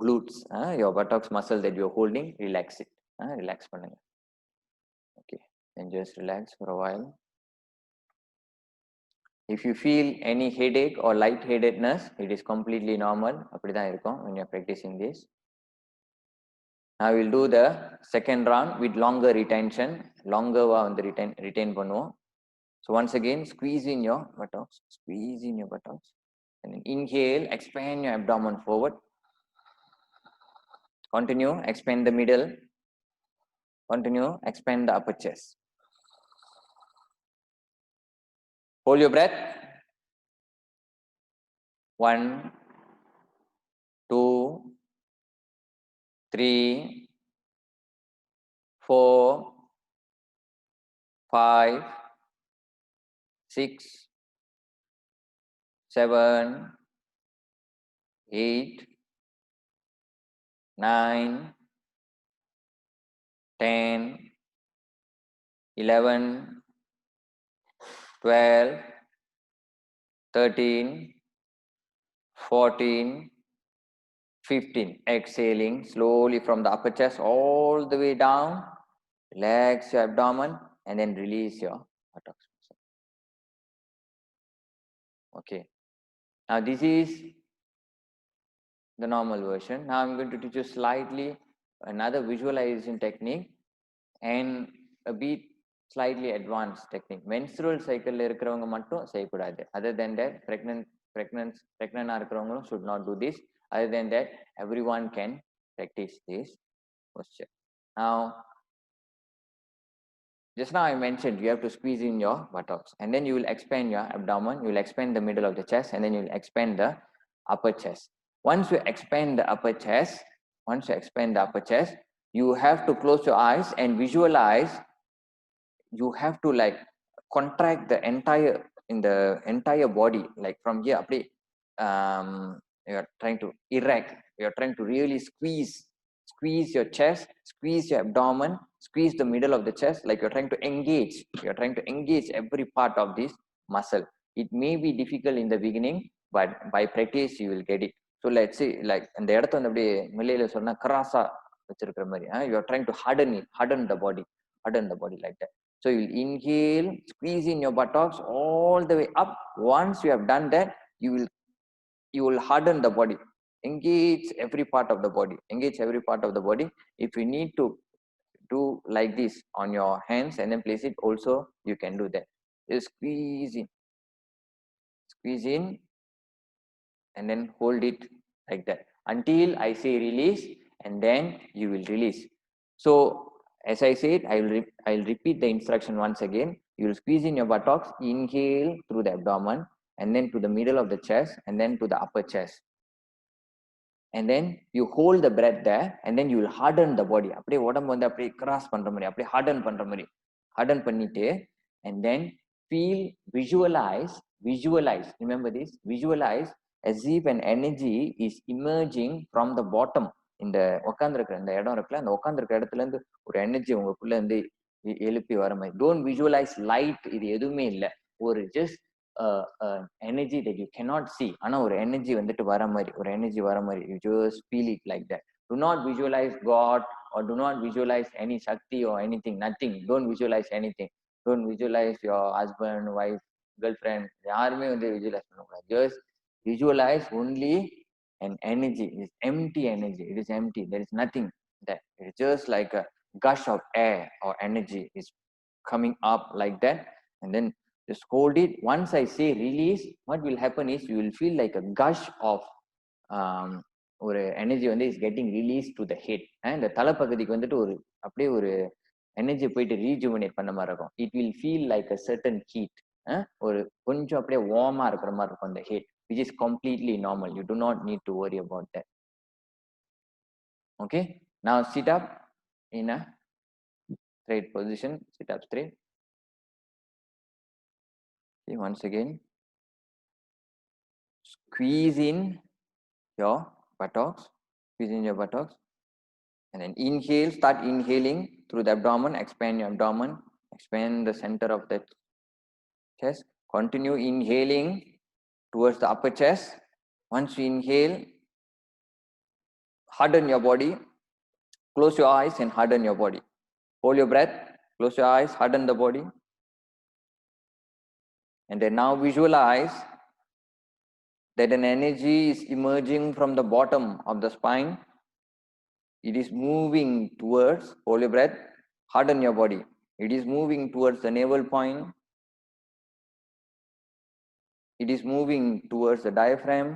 glutes, your buttocks muscle that you're holding. Relax it. Relax பண்ணுங்க. Okay, and just relax for a while. If you feel any headache or lightheadedness, it is completely normal. அப்படிதான் இருக்கும் when you're practicing this. Now we'll do the second round with longer retention. Longer வந்து retain பண்ணுவோம். So once again, squeeze in your buttocks. Squeeze in your buttocks. And then inhale, expand your abdomen forward. Continue, expand the middle. Continue, expand the upper chest. Hold your breath. 1, 2, 3, 4, 5, 6, 7, 8, 9, 10, 11, 12, 13, 14, 15. Exhaling slowly from the upper chest all the way down. Relax your abdomen and then release your buttocks. Okay. Now this is the normal version. Now I'm going to teach you slightly another visualization technique and a bit slightly advanced technique. Menstrual cycle இருக்கிறவங்க மட்டும் செய்யக்கூடாது. Other than that, pregnant இருக்கிறவங்களும் should not do this. Other than that, everyone can practice this posture. Now, just now I mentioned you have to squeeze in your buttocks and then you will expand your abdomen, you will expand the middle of the chest and then you will expand the upper chest. Once you expand the upper chest, you have to close your eyes and visualize. You have to like contract the entire body, like from here அப்படியே you're trying to erect, you're trying to really squeeze your chest, squeeze your abdomen, squeeze the middle of the chest, like you're trying to engage every part of this muscle. It may be difficult in the beginning, but by practice you will get it. So let's say like அந்த இடத்த வந்து அப்படியே மில்லையில சொன்னா கிராஸா வச்சிருக்கிற மாதிரி, you're trying to harden the body like that. So you'll inhale, squeeze in your buttocks all the way up. Once you have done that, you will harden the body. Engage every part of the body. If you need to do like this on your hands and then place it also, you can do that. Just squeeze in and then hold it like that until I say release, and then you will release. So as I said, I'll repeat the instruction once again. You will squeeze in your buttocks, inhale through the abdomen, and then to the middle of the chest, and then to the upper chest. And then you hold the breath there, and then you will harden the body. அப்படியே உடம்பு வந்து அப்படியே cross பண்ற மாதிரி, அப்படியே harden பண்ணிட்டு, and then feel, visualize. Remember this, visualize as if an energy is emerging from the bottom. இந்த உட்காந்துருக்கிற இந்த இடம் இருக்குல்ல, அந்த உட்காந்துருக்கிற இடத்துல இருந்து ஒரு எனர்ஜி உங்களுக்குள்ள இருந்து எழுப்பி வர மாதிரி. Don't visualize light, இது எதுவுமே இல்லை. ஒரு just energy that you cannot see. ஆனா ஒரு எனர்ஜி வந்துட்டு வர மாதிரி, you just feel it like that. Do not visualize God or do not visualize any Shakti or anything, nothing. Don't visualize anything. Don't visualize your husband, wife, girlfriend. யாருமே வந்து visualize பண்ணக்கூடாது. Just visualize only an energy. It is empty energy. It is empty. There is nothing there. It is just like a gush of air or energy is coming up like that, and then just hold it. Once I say release, what will happen is you will feel like a gush of ஒரு energy வந்து is getting release to the head. இந்த தலைப்பகுதிக்கு வந்துட்டு ஒரு அப்படியே ஒரு energy போயிட்டு rejuvenate பண்ண மாதிரி இருக்கும். It will feel like a certain heat. ஒரு கொஞ்சம் அப்படியே வார்மா இருக்கிற மாதிரி இருக்கும் அந்த head, which is completely normal. You to not need to worry about that. Okay, now sit up in a straight position. Sit up straight. Okay, once again, squeeze in your buttocks. Squeeze in your buttocks. And then inhale, start inhaling through the abdomen, expand your abdomen, expand the center of the chest. Continue inhaling towards the upper chest. Once you inhale, harden your body, close your eyes and harden your body. Hold your breath, close your eyes, harden the body. And then now visualize that an energy is emerging from the bottom of the spine. It is moving towards, hold your breath, harden your body. It is moving towards the navel point. It is moving towards the diaphragm.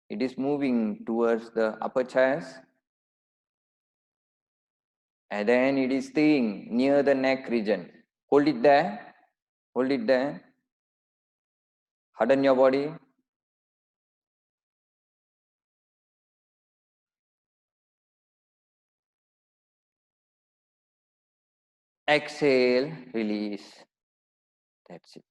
It is moving towards the upper chest. And then it is staying near the neck region. Hold it there. Hold it there. Harden your body. Exhale, release. That's it.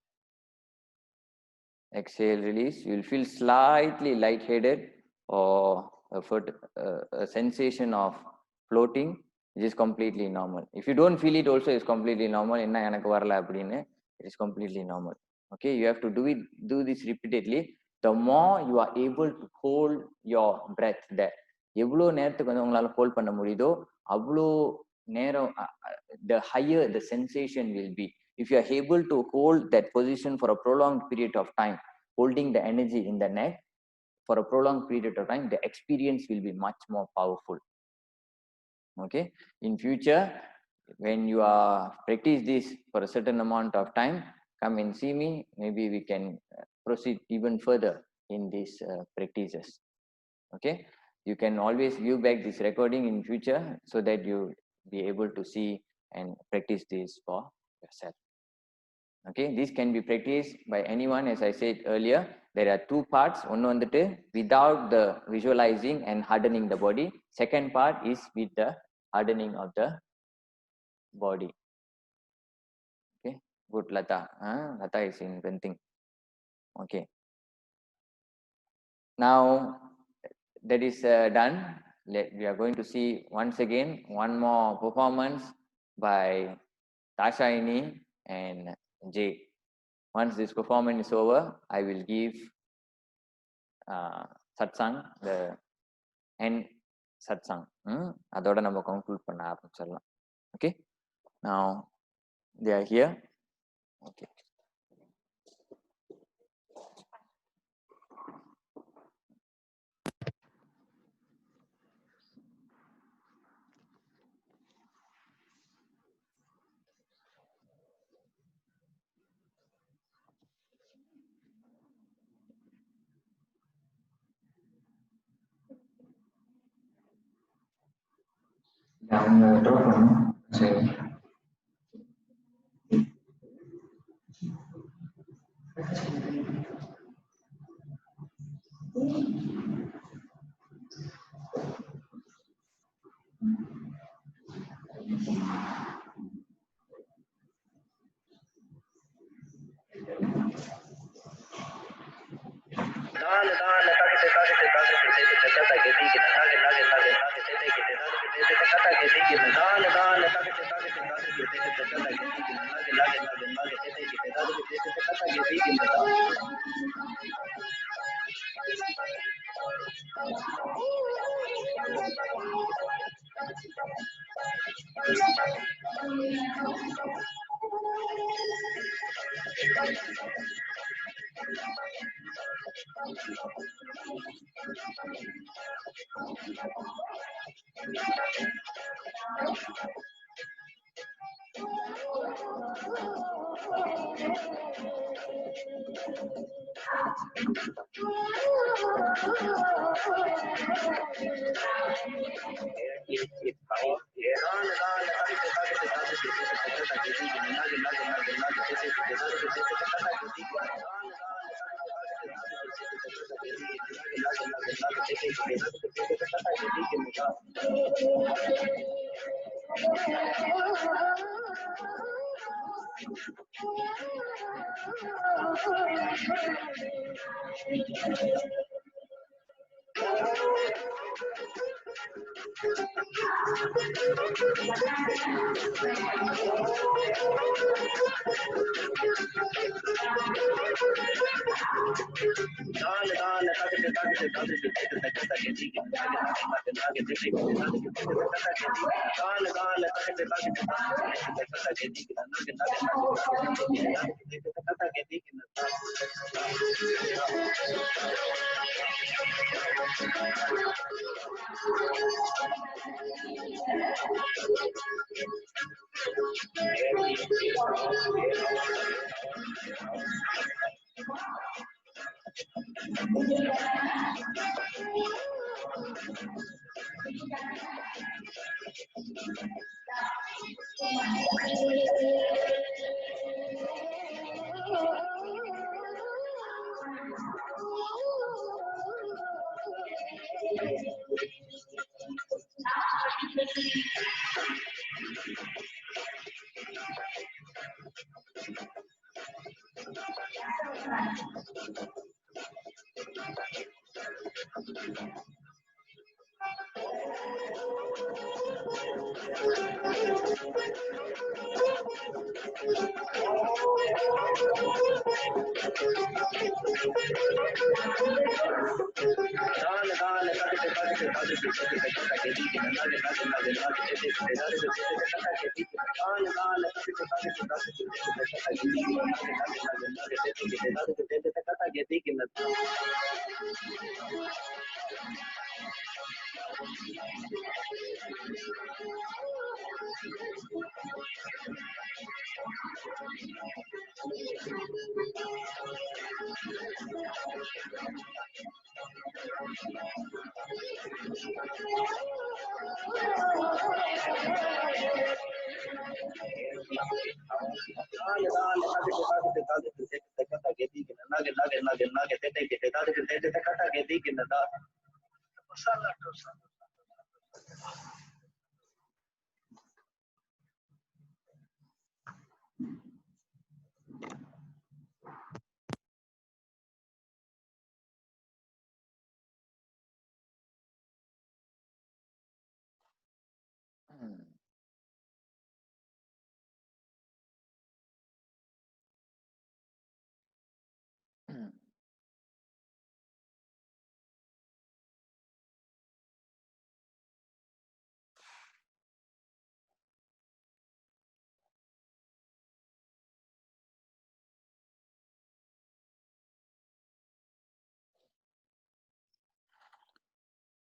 Exhale, release. You will feel slightly lightheaded or a sensation of floating, which is completely normal. If you don't feel it also, it's completely normal. Enna enakku varala appadinu, it is completely normal. Okay, you have to do this repeatedly. The more you are able to hold your breath there, எவ்வளோ நேரத்துக்கு வந்து உங்களால hold பண்ண முடியுதோ அவ்வளோ நேரம், the higher the sensation will be. If you are able to hold that position for a prolonged period of time, holding the energy in the neck for a prolonged period of time, the experience will be much more powerful. Okay, in future, when you are practice this for a certain amount of time, come and see me. Maybe we can proceed even further in these practices. Okay, you can always view back this recording in future so that you be able to see and practice this for yourself. Okay, this can be practiced by anyone. As I said earlier, there are two parts. One vandute without the visualizing and hardening the body. Second part is with the hardening of the body. Okay, good, Lata. Lata is inventing. Okay, now that is done. We are going to see once again one more performance by Tashaini and Jay. Once this performance is over, I will give satsang, the end satsang. அதோட நம்ம conclude பண்ண ஆரம்பிச்சிடலாம். Okay, now they are here. Okay. அவங்க draw பண்ணணும். சரி,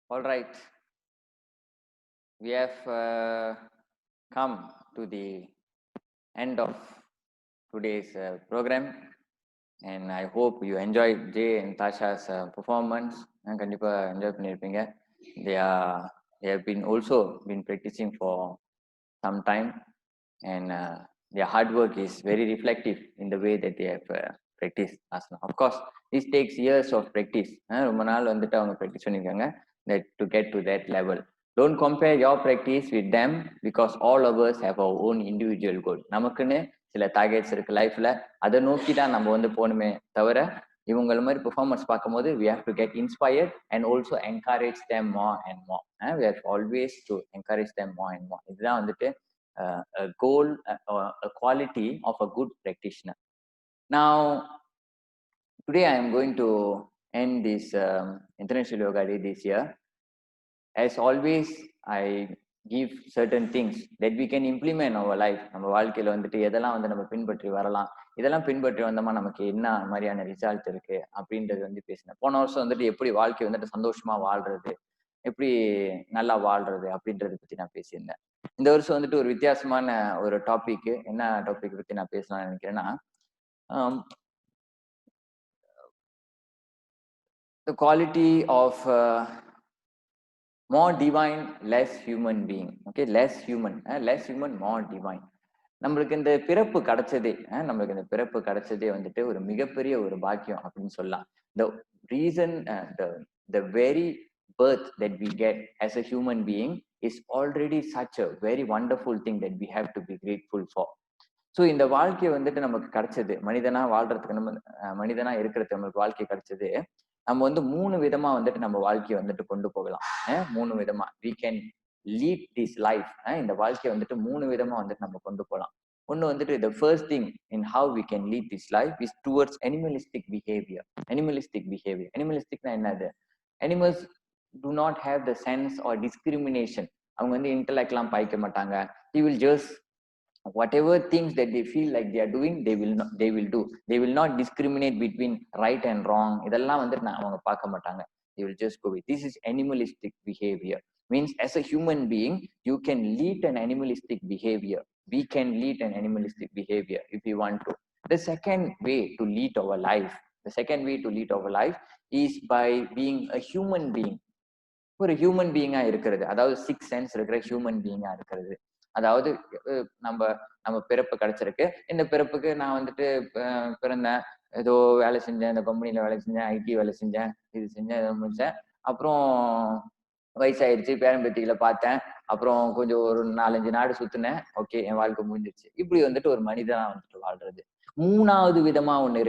All right, we have come to the end of today's program, and I hope you enjoyed Jay and Tasha's performance. And kandipa enjoy பண்ணிருப்பீங்க. They have been also been practicing for some time, and their hard work is very reflective in the way that they have practiced asana. Of course, this takes years of practice. ரொம்ப நாள் வந்துட்டு அவங்க practice பண்ணிருக்காங்க that to get to that level. Don't compare your practice with them, because all of us have our own individual goal. நமக்குன்னு சில targets இருக்கு லைஃப்ல, அதை நோக்கி தான் நம்ம வந்து போகணுமே தவிர இவங்கள மாதிரி பெர்ஃபார்மன்ஸ் பார்க்கும்போது we have to get inspired and also encourage them more and more. We have always to encourage them more and more. இதுதான் வந்துட்டு a goal, a quality of a good practitioner. Now, today I am going to end this International Yoga Day this year. As always, I give certain things that we can implement in our life. நம்ம வாழ்க்கையில வந்துட்டு எதெல்லாம் வந்து நம்ம பின்பற்றி வரலாம், இதெல்லாம் பின்பற்றி வந்தோமா நமக்கு என்ன மாதிரியான ரிசல்ட் இருக்கு அப்படின்றது வந்து பேசினேன். போன வருஷம் வந்துட்டு எப்படி வாழ்க்கை வந்துட்டு சந்தோஷமா வாழ்றது, எப்படி நல்லா வாழ்றது அப்படின்றத பத்தி நான் பேசியிருந்தேன். இந்த வருஷம் வந்துட்டு ஒரு வித்தியாசமான ஒரு டாபிக், என்ன டாபிக் பத்தி நான் பேசலாம்னு நினைக்கிறேன்னா, the quality of more divine, less human being. Okay, less human, more divine. நம்மளுக்கு இந்த பிறப்பு கிடைச்சதே நம்மளுக்கு இந்த பிறப்பு கிடைச்சதே வந்துட்டு ஒரு மிகப்பெரிய ஒரு பாக்கியம் அப்படின்னு சொல்லலாம். The reason, the very birth that we get as a human being is already such a very wonderful thing that we have to be grateful for. So இந்த வாழ்க்கையை வந்துட்டு நமக்கு கிடைச்சது, மனிதனா வாழ்றதுக்கு, நம்ம மனிதனா இருக்கிறதுக்கு நம்மளுக்கு வாழ்க்கை கிடைச்சது. நம்ம வந்து 3 விதமா வந்துட்டு நம்ம வாழ்க்கையை வந்துட்டு கொண்டு போகலாம். 3 விதமா we can lead this life. இந்த வாழ்க்கையை வந்துட்டு 3 விதமா வந்துட்டு நம்ம கொண்டு போகலாம். ஒண்ணு வந்துட்டு the first thing in how we can lead this life is towards animalistic behavior. Animalisticனா என்னது? Animals do not have the sense or discrimination. அவங்க வந்து இன்டெலெக்ட்லாம் பாய்க்க மாட்டாங்க. They will just whatever things that they feel like they are doing, they will do. They will not discriminate between right and wrong. இதெல்லாம் வந்துட்டு அவங்க பார்க்க மாட்டாங்க. They will just go with. This is animalistic behavior. Means as a human being, you can lead an animalistic behavior. We can lead an animalistic behavior if we want to. The second way to lead our life is by being a human being. ஒரு human பீயிங்கா இருக்கிறது, அதாவது 6 sense இருக்கிற human பீயிங்கா இருக்கிறது. அதாவது நம்ம பிறப்பு கிடைச்சிருக்கு. இந்த பிறப்புக்கு நான் வந்துட்டு பிறந்தேன், ஏதோ வேலை செஞ்சேன், இந்த கம்பெனில வேலை செஞ்சேன், ஐடி வேலை செஞ்சேன், இது செஞ்சேன், இதை முடிச்சேன். அப்புறம் வயசாயிருச்சு, பேரம்பேத்திகளை பார்த்தேன், அப்புறம் கொஞ்சம் ஒரு 4-5 நாடு சுத்தினேன். ஓகே, என் வாழ்க்கை முடிஞ்சிருச்சு. இப்படி வந்துட்டு ஒரு மனிதனா வந்துட்டு வாழ்றது. மூணாவது விதமா ஒண்ணு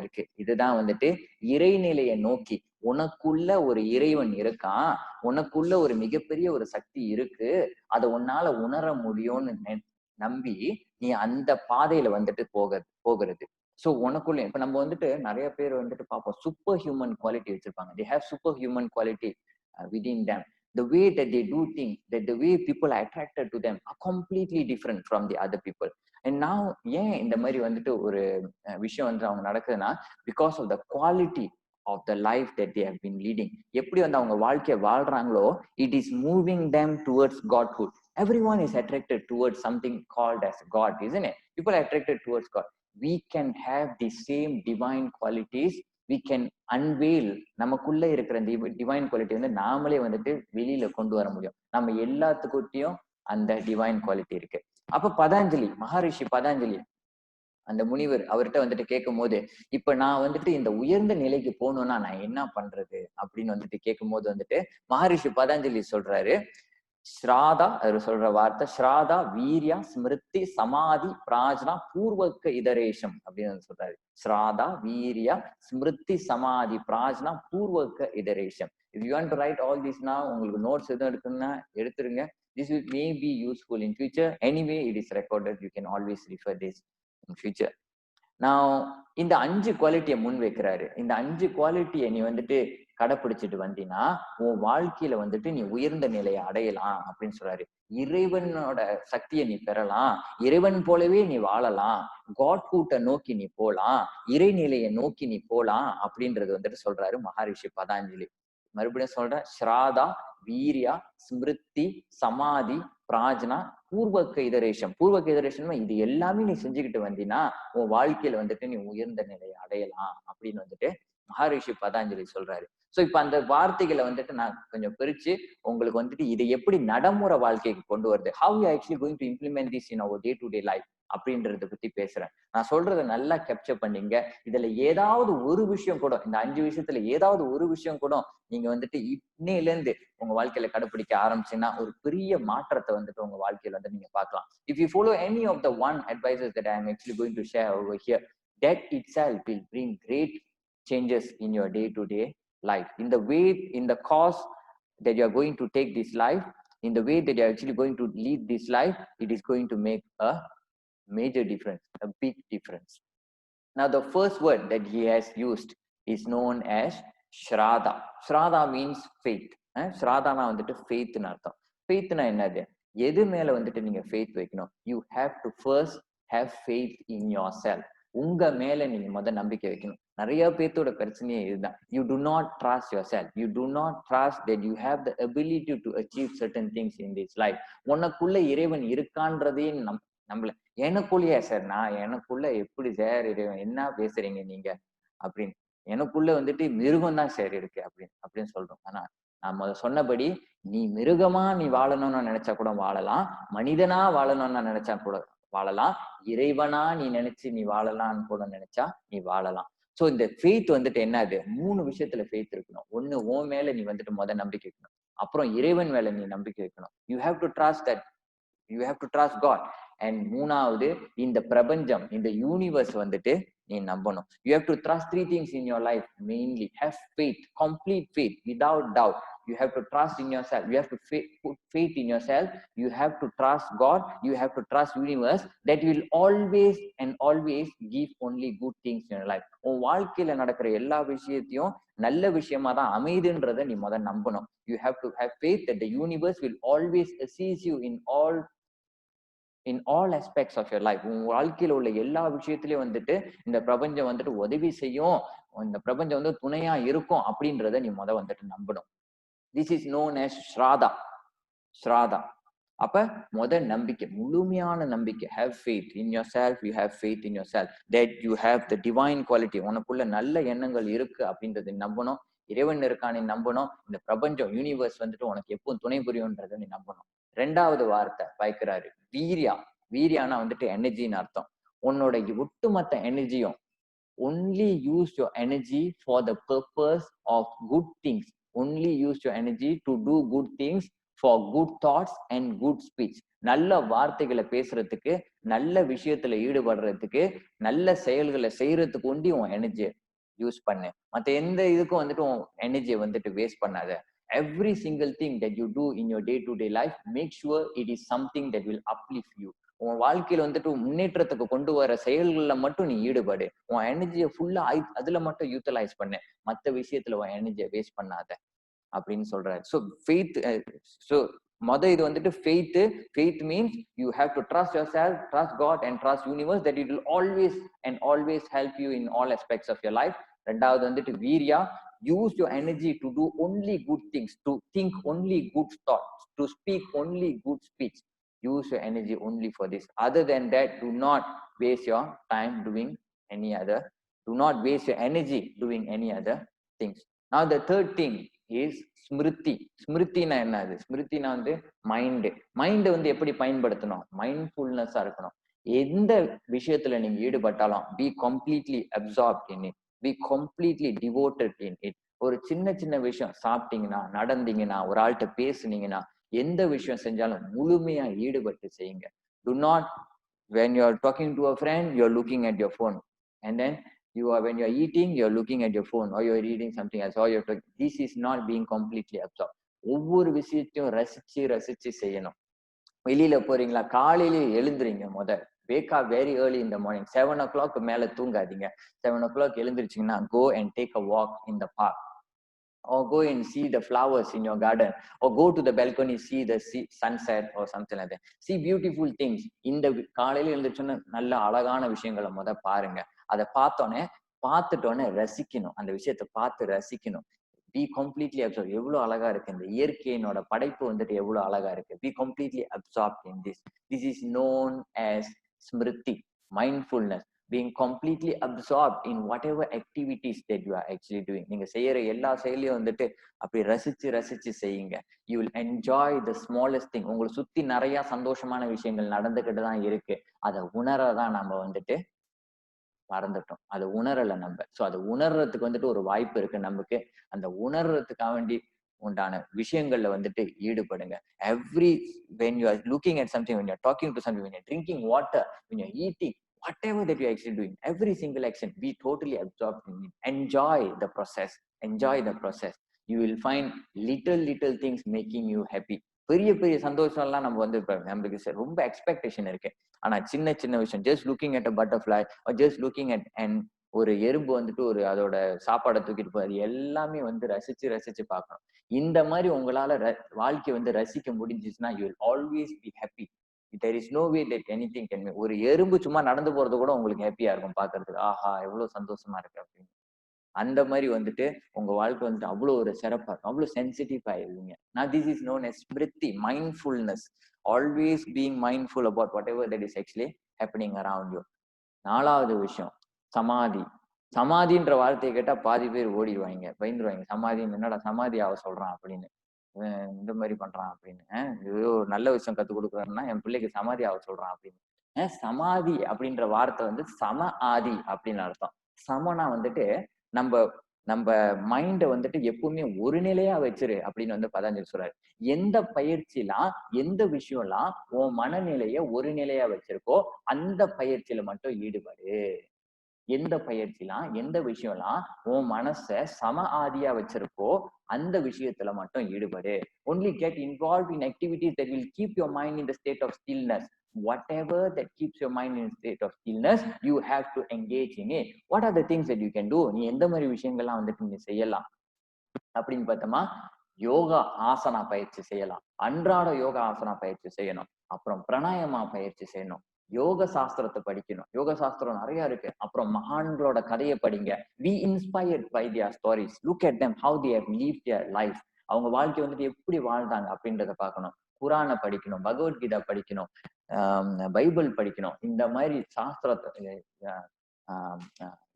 இருக்கு. இதுதான் வந்துட்டு இறைநிலையை நோக்கி, உனக்குள்ள ஒரு இறைவன் இருக்கான், உனக்குள்ள ஒரு மிகப்பெரிய ஒரு சக்தி இருக்கு, அதை உன்னால உணர முடியும்னு நம்பி நீ அந்த பாதையில வந்துட்டு போகிறது. ஸோ உனக்குள்ள இப்ப நம்ம வந்துட்டு நிறைய பேர் வந்துட்டு பார்ப்போம், சூப்பர் ஹியூமன் குவாலிட்டி வச்சிருப்பாங்க. They have super human quality within them. The way that they do things, that the way people are attracted to them are completely different from the other people. And now ஏன் இந்த மாதிரி வந்துட்டு ஒரு விஷயம் வந்து அவங்க நடக்குதுன்னா, because of the quality of the life that they have been leading. எப்படி வந்து அவங்க வாழ்க்கையை வாழ்றாங்களோ, it is moving them towards godhood. Everyone is attracted towards something called as God, isn't it? People are attracted towards God. We can have the same divine qualities. We can unveil நமக்குள்ள இருக்கிற divine quality வந்து நாமளே வந்துட்டு வெளியில கொண்டு வர முடியும். நம்ம எல்லாத்துக்கிட்டையும் அந்த டிவைன் குவாலிட்டி இருக்கு. அப்ப மகாரிஷி பதாஞ்சலி அந்த முனிவர் அவர்கிட்ட வந்துட்டு கேட்கும் போது, இப்ப நான் வந்துட்டு இந்த உயர்ந்த நிலைக்கு போகணும்னா நான் என்ன பண்றது அப்படின்னு வந்துட்டு கேட்கும் போது வந்துட்டு மகாரிஷி பதாஞ்சலி சொல்றாரு, ஸ்ராதா, அவர் சொல்ற வார்த்தை ஸ்ராதா வீரியா ஸ்மிருதி சமாதி பிராஜ்னா பூர்வக்க இதரேஷம் அப்படின்னு சொல்றாரு. ஸ்ராதா வீரியா ஸ்மிருதி சமாதி பிராஜ்னா பூர்வக்க இதரேஷம். If you want to write all this now, உங்களுக்கு நோட்ஸ் எதுவும் எடுக்கணும்னா எடுத்துருங்க. This may be useful in future. Anyway, it is recorded. You can always refer this in future. நான் இந்த 5 குவாலிட்டியை முன் வைக்கிறாரு. இந்த 5 குவாலிட்டியை நீ வந்துட்டு கடைப்பிடிச்சிட்டு வந்தீங்கன்னா உன் வாழ்க்கையில வந்துட்டு நீ உயர்ந்த நிலையை அடையலாம் அப்படின்னு சொல்றாரு. இறைவனோட சக்தியை நீ பெறலாம், இறைவன் போலவே நீ வாழலாம், காட்ஹூட்டை நோக்கி நீ போலாம், இறைநிலையை நோக்கி நீ போலாம் அப்படின்றது வந்துட்டு சொல்றாரு மகாரிஷி பதாஞ்சலி. மறுபடியும் சொல்றேன், ஸ்ராதா வீரியா ஸ்மிருதி சமாதி பிராஜ்னா பூர்வக்க இதரேஷம். இது எல்லாமே நீ செஞ்சுக்கிட்டு வந்தீங்கன்னா உன் வாழ்க்கையில வந்துட்டு நீ உயர்ந்த நிலையை அடையலாம் அப்படின்னு வந்துட்டு மகாரிஷி பதாஞ்சலி சொல்றாரு. சோ இப்ப அந்த வார்த்தைகளை வந்துட்டு நான் கொஞ்சம் பிரிச்சு உங்களுக்கு வந்துட்டு இதை எப்படி நடைமுறை வாழ்க்கைக்கு கொண்டு வருது, how you actually going to implement this in our day to day life அப்படின்றத பத்தி பேசுறேன். நான் சொல்றதை நல்லா கேப்சர் பண்ணீங்க. இதுல ஏதாவது ஒரு விஷயம் கூட, இந்த 5 விஷயத்துல ஏதாவது ஒரு விஷயம் கூட நீங்க வந்துட்டு இன்னையில இருந்து உங்க வாழ்க்கையில கடைபிடிக்க ஆரம்பிச்சீங்கன்னா ஒரு பெரிய மாற்றத்தை வந்துட்டு உங்க வாழ்க்கையில வந்து நீங்க பார்க்கலாம். If you follow any of the one advices that I am actually going to share over here, that itself will bring great changes in your day to day life. In the way, in the course that you are going to take this life, in the way that you are actually going to lead this life, it is going to make a major difference, a big difference. Now the first word that he has used is known as Shraddha. Shraddha means faith. Shraddha na வந்துட்டு faith னு அர்த்தம். faith na என்னது? எது மேல வந்துட்டு நீங்க faith வைக்கணும்? You have to first have faith in yourself. உங்க மேல நீங்க நம்பிக்கை வைக்கணும். நிறைய பேர்த்தோட பிரச்சனையே இதுதான். You do not trust yourself. You do not trust that you have the ability to achieve certain things in this life. உனக்குள்ள இறைவன் இருக்கான்றதே நம்மள எனக்குள்ளேயே சார், எனக்குள்ள எப்படி சார் இறைவன், என்ன பேசுறீங்க நீங்க அப்படின்னு, எனக்குள்ள வந்துட்டு மிருகம் தான் சார் இருக்கு அப்படின்னு சொல்றோம். ஆனா நான் சொன்னபடி நீ மிருகமா நீ வாழணும்னு நினைச்சா கூட வாழலாம், மனிதனா வாழணும்னு நினைச்சா கூட வாழலாம், இறைவனா நீ நினைச்சு நீ வாழலாம்னு கூட நினைச்சா நீ வாழலாம். சோ இந்த ஃபெய்த் வந்துட்டு என்னது, 3 விஷயத்துல ஃபெய்த் இருக்கணும். ஒண்ணு, உன் மேல நீ வந்துட்டு நம்பிக்கை வைக்கணும். அப்புறம் இறைவன் மேல நீ நம்பிக்கை வைக்கணும். You have to trust that, you have to trust God. And மூணாவது, இந்த பிரபஞ்சம், இந்த யூனிவர்ஸ் வந்துட்டு நீ நம்பணும். You have to trust 3 things in your life mainly. Have faith, complete faith, without doubt. You have to trust in yourself. You have to put faith in yourself. You have to trust God. You have to trust universe that will always and always give only good things in your life. உன் வாழ்க்கையில நடக்கிற எல்லா விஷயத்தையும் நல்ல விஷயமா தான் அமைதுன்றதை நீ நம்பணும். You have to have faith that the universe will always assist you in all aspects of your life. உன் வாழ்க்கையில உள்ள எல்லா விஷயத்திலயும் வந்துட்டு இந்த பிரபஞ்சம் வந்துட்டு உதவி செய்யும், இந்த பிரபஞ்சம் வந்து துணையா இருக்கும் அப்படின்றத நீ வந்துட்டு நம்பணும். This is known as ஸ்ராதா. அப்ப நம்பிக்கை, முழுமையான நம்பிக்கை. Have faith in yourself. You have faith in yourself that you have the divine quality. உனக்குள்ள நல்ல எண்ணங்கள் இருக்கு அப்படின்றத நம்பணும். இறைவன் இருக்கான்னு நம்பணும். இந்த பிரபஞ்சம் யூனிவர்ஸ் வந்துட்டு உனக்கு எப்பவும் துணை புரியும்ன்றத நீ நம்பணும். 2வது வார்த்தை வைக்கிறாரு, வீரியானா வந்துட்டு எனர்ஜின்னு அர்த்தம். உன்னோட ஒட்டுமொத்த எனர்ஜியும் only use your energy for the purpose of good things. Only use your energy to do good things, for good thoughts and good speech. நல்ல வார்த்தைகளை பேசுறதுக்கு, நல்ல விஷயத்துல ஈடுபடுறதுக்கு, நல்ல செயல்களை செய்யறதுக்கு ஒண்டி உன் எனர்ஜியை யூஸ் பண்ணு. மத்த எந்த இதுக்கும் வந்துட்டு உன் எனர்ஜியை வந்துட்டு வேஸ்ட் பண்ணாத. Every single thing that you do in your day-to-day life, make sure it is something that will uplift you. உன் வாழ்க்கையில வந்துட்டு முன்னேற்றத்துக்கு கொண்டு வர செயல்கள்ல மட்டும் நீ ஈடுபடு. உன் எனர்ஜியை ஃபுல்லா அதுல மட்டும் யூட்டிலைஸ் பண்ணு. மத்த விஷயத்துல உன் எனர்ஜியை வேஸ்ட் பண்ணாத அப்படின்னு சொல்றாரு. ஸோ ஃபெய்த், ஸோ இது வந்துட்டு faith means you have to trust yourself, trust God and trust universe that it will always help you in all aspects of your life. 2வது வந்துட்டு வீரியா, use your energy to do only good things, to think only good thoughts, to speak only good speech. Use your energy only for this. Other than that, do not waste your time doing any other. Do not waste your energy doing any other things. Now the third thing is Smriti. ஸ்மிருதினா என்னது? ஸ்மிருதினா வந்து mind வந்து எப்படி பயன்படுத்தணும்? மைண்ட்ஃபுல்னஸா இருக்கணும். எந்த விஷயத்துல நீங்க ஈடுபட்டாலும் be completely absorbed in it, be completely devoted in it. ஒரு சின்ன விஷயம், சாப்பிட்டீங்கன்னா, நடந்தீங்கன்னா, ஒரு ஆள்கிட்ட பேசுனீங்கன்னா, எந்த விஷயம் செஞ்சாலும் முழுமையா ஈடுபட்டு செய்யுங்க. Do not, when you are talking to a friend, you are looking at your phone, and then when you are eating, you are looking at your phone, or you are reading something else, or you are talking. This is not being completely absorbed. ஒவ்வொரு விஷயத்தையும் ரசிச்சு செய்யணும். வெளியில போறீங்களா, காலையில எழுந்துறீங்க, wake up very early in the morning. 7 o'clock மேல தூங்காதீங்க. 7 o'clock எழுந்திருச்சீங்கன்னா, go and take a walk in the park, or go and see the flowers in your garden, or go to the balcony, see the sunset or something like that. See beautiful things. இந்த காலையில எழுந்திருச்சோன்னா நல்ல அழகான விஷயங்களை பாருங்க. அதை பார்த்துட்டோன்னே ரசிக்கணும். அந்த விஷயத்தை பார்த்து ரசிக்கணும். Be completely absorbed. எவ்வளவு அழகா இருக்கு இந்த இயற்கையினோட படைப்பு வந்துட்டு, எவ்வளவு அழகா இருக்கு. Be completely absorbed in this. This is known as smriti, mindfulness. Being completely absorbed in whatever activities that you are actually doing. நீங்க செய்யற எல்லா செயலையும் வந்துட்டு அப்படி ரசிச்சு செய்யுங்க. You will enjoy the smallest thing. உங்களை சுத்தி நிறைய சந்தோஷமான விஷயங்கள் நடந்துகிட்டு தான் இருக்கு. அதை உணரதான் நம்ம வந்துட்டு மறந்துட்டோம். அதை உணரல நம்ம. ஸோ அதை உணர்றதுக்கு வந்துட்டு ஒரு வாய்ப்பு இருக்கு நமக்கு. அந்த உணர்றதுக்காக வேண்டி உண்டான விஷயங்கள்ல வந்துட்டு ஈடுபடுங்க. When you are looking at something, when you are talking to something, when you are drinking water, when you are eating, whatever that you are actually doing, every single action, be totally absorbed in it. Enjoy the process. You will find little things making you happy. பெரிய சந்தோஷம் எல்லாம் நம்ம வந்து நம்மளுக்கு ரொம்ப expectation இருக்கு. ஆனா சின்ன விஷயம், just looking at a butterfly, just looking at ஒரு எறும்பு வந்துட்டு ஒரு அதோட சாப்பாடை தூக்கிட்டு போறது, எல்லாமே வந்து ரசிச்சு பார்க்கணும். இந்த மாதிரி உங்களால வாழ்க்கை வந்து ரசிக்க முடிஞ்சிச்சுன்னா, you will always be happy. There is no way that anything can make. ஒரு எறும்பு சும்மா நடந்து போறது கூட உங்களுக்கு ஹாப்பியா இருக்கும் பாக்குறதுக்கு. ஆஹா, எவ்வளவு சந்தோஷமா இருக்கு அப்படின்னு. அந்த மாதிரி வந்துட்டு உங்க வாழ்க்கை வந்துட்டு அவ்வளவு ஒரு சிறப்பா இருக்கும், அவ்வளவு sensitive ஆயிருவீங்க. Now this is known as smriti, mindfulness. Always being mindful about whatever that is actually happening around you. 4வது விஷயம் சமாதி. சமாதின்ற வார்த்தையை கேட்டா பாதி பேர் ஓடிடுவாங்க, பயந்துருவாங்க. சமாதி என்னடா சமாதி ஆக சொல்றான் அப்படின்னு, இந்த மாதிரி பண்றான் அப்படின்னு, ஏதோ நல்ல விஷயம் கத்துக் கொடுக்குறாருன்னா என் பிள்ளைக்கு சமாதி ஆக சொல்றான் அப்படின்னு. சமாதி அப்படின்ற வார்த்தை வந்து சம ஆதி அப்படின்னு அர்த்தம். சமனா வந்துட்டு நம்ம நம்ம மைண்ட வந்துட்டு எப்பவுமே ஒரு நிலையா வச்சிரு அப்படின்னு வந்து பதஞ்சலி சொல்றாரு. எந்த பயிற்சிலாம் எந்த விஷயம்லாம் உன் மனநிலைய ஒரு நிலையா வச்சிருக்கோ அந்த பயிற்சியில மட்டும் ஈடுபடு. எந்த பயிற்சிலாம் எந்த விஷயம்லாம் உன் மனச சம ஆதியா வச்சிருக்கோ அந்த விஷயத்துல மட்டும் ஈடுபடு. only get involved in activities that will keep your mind in the state of stillness. Whatever that keeps your mind in a state of stillness, you have to engage in it. What are the things that you can do? நீ எந்த மாதிரி விஷயங்கள்லாம் வந்துட்டு நீ செய்யலாம் அப்படின்னு பார்த்தோமா, யோகா ஆசனா பயிற்சி செய்யலாம். அன்றாட யோகா ஆசனா பயிற்சி செய்யணும். அப்புறம் பிராணாயாமா பயிற்சி செய்யணும். யோக சாஸ்திரத்தை படிக்கணும். யோக சாஸ்திரம் நிறைய இருக்கு. அப்புறம் மகான்களோட கதையை படிங்க. be inspired by their stories. look at them how they have lived their life. அவங்க வாழ்க்கை வந்துட்டு எப்படி வாழ்ந்தாங்க அப்படின்றத பார்க்கணும். குரானை படிக்கணும், பகவத்கீதா படிக்கணும், பைபிள் படிக்கணும். இந்த மாதிரி சாஸ்திரத்தை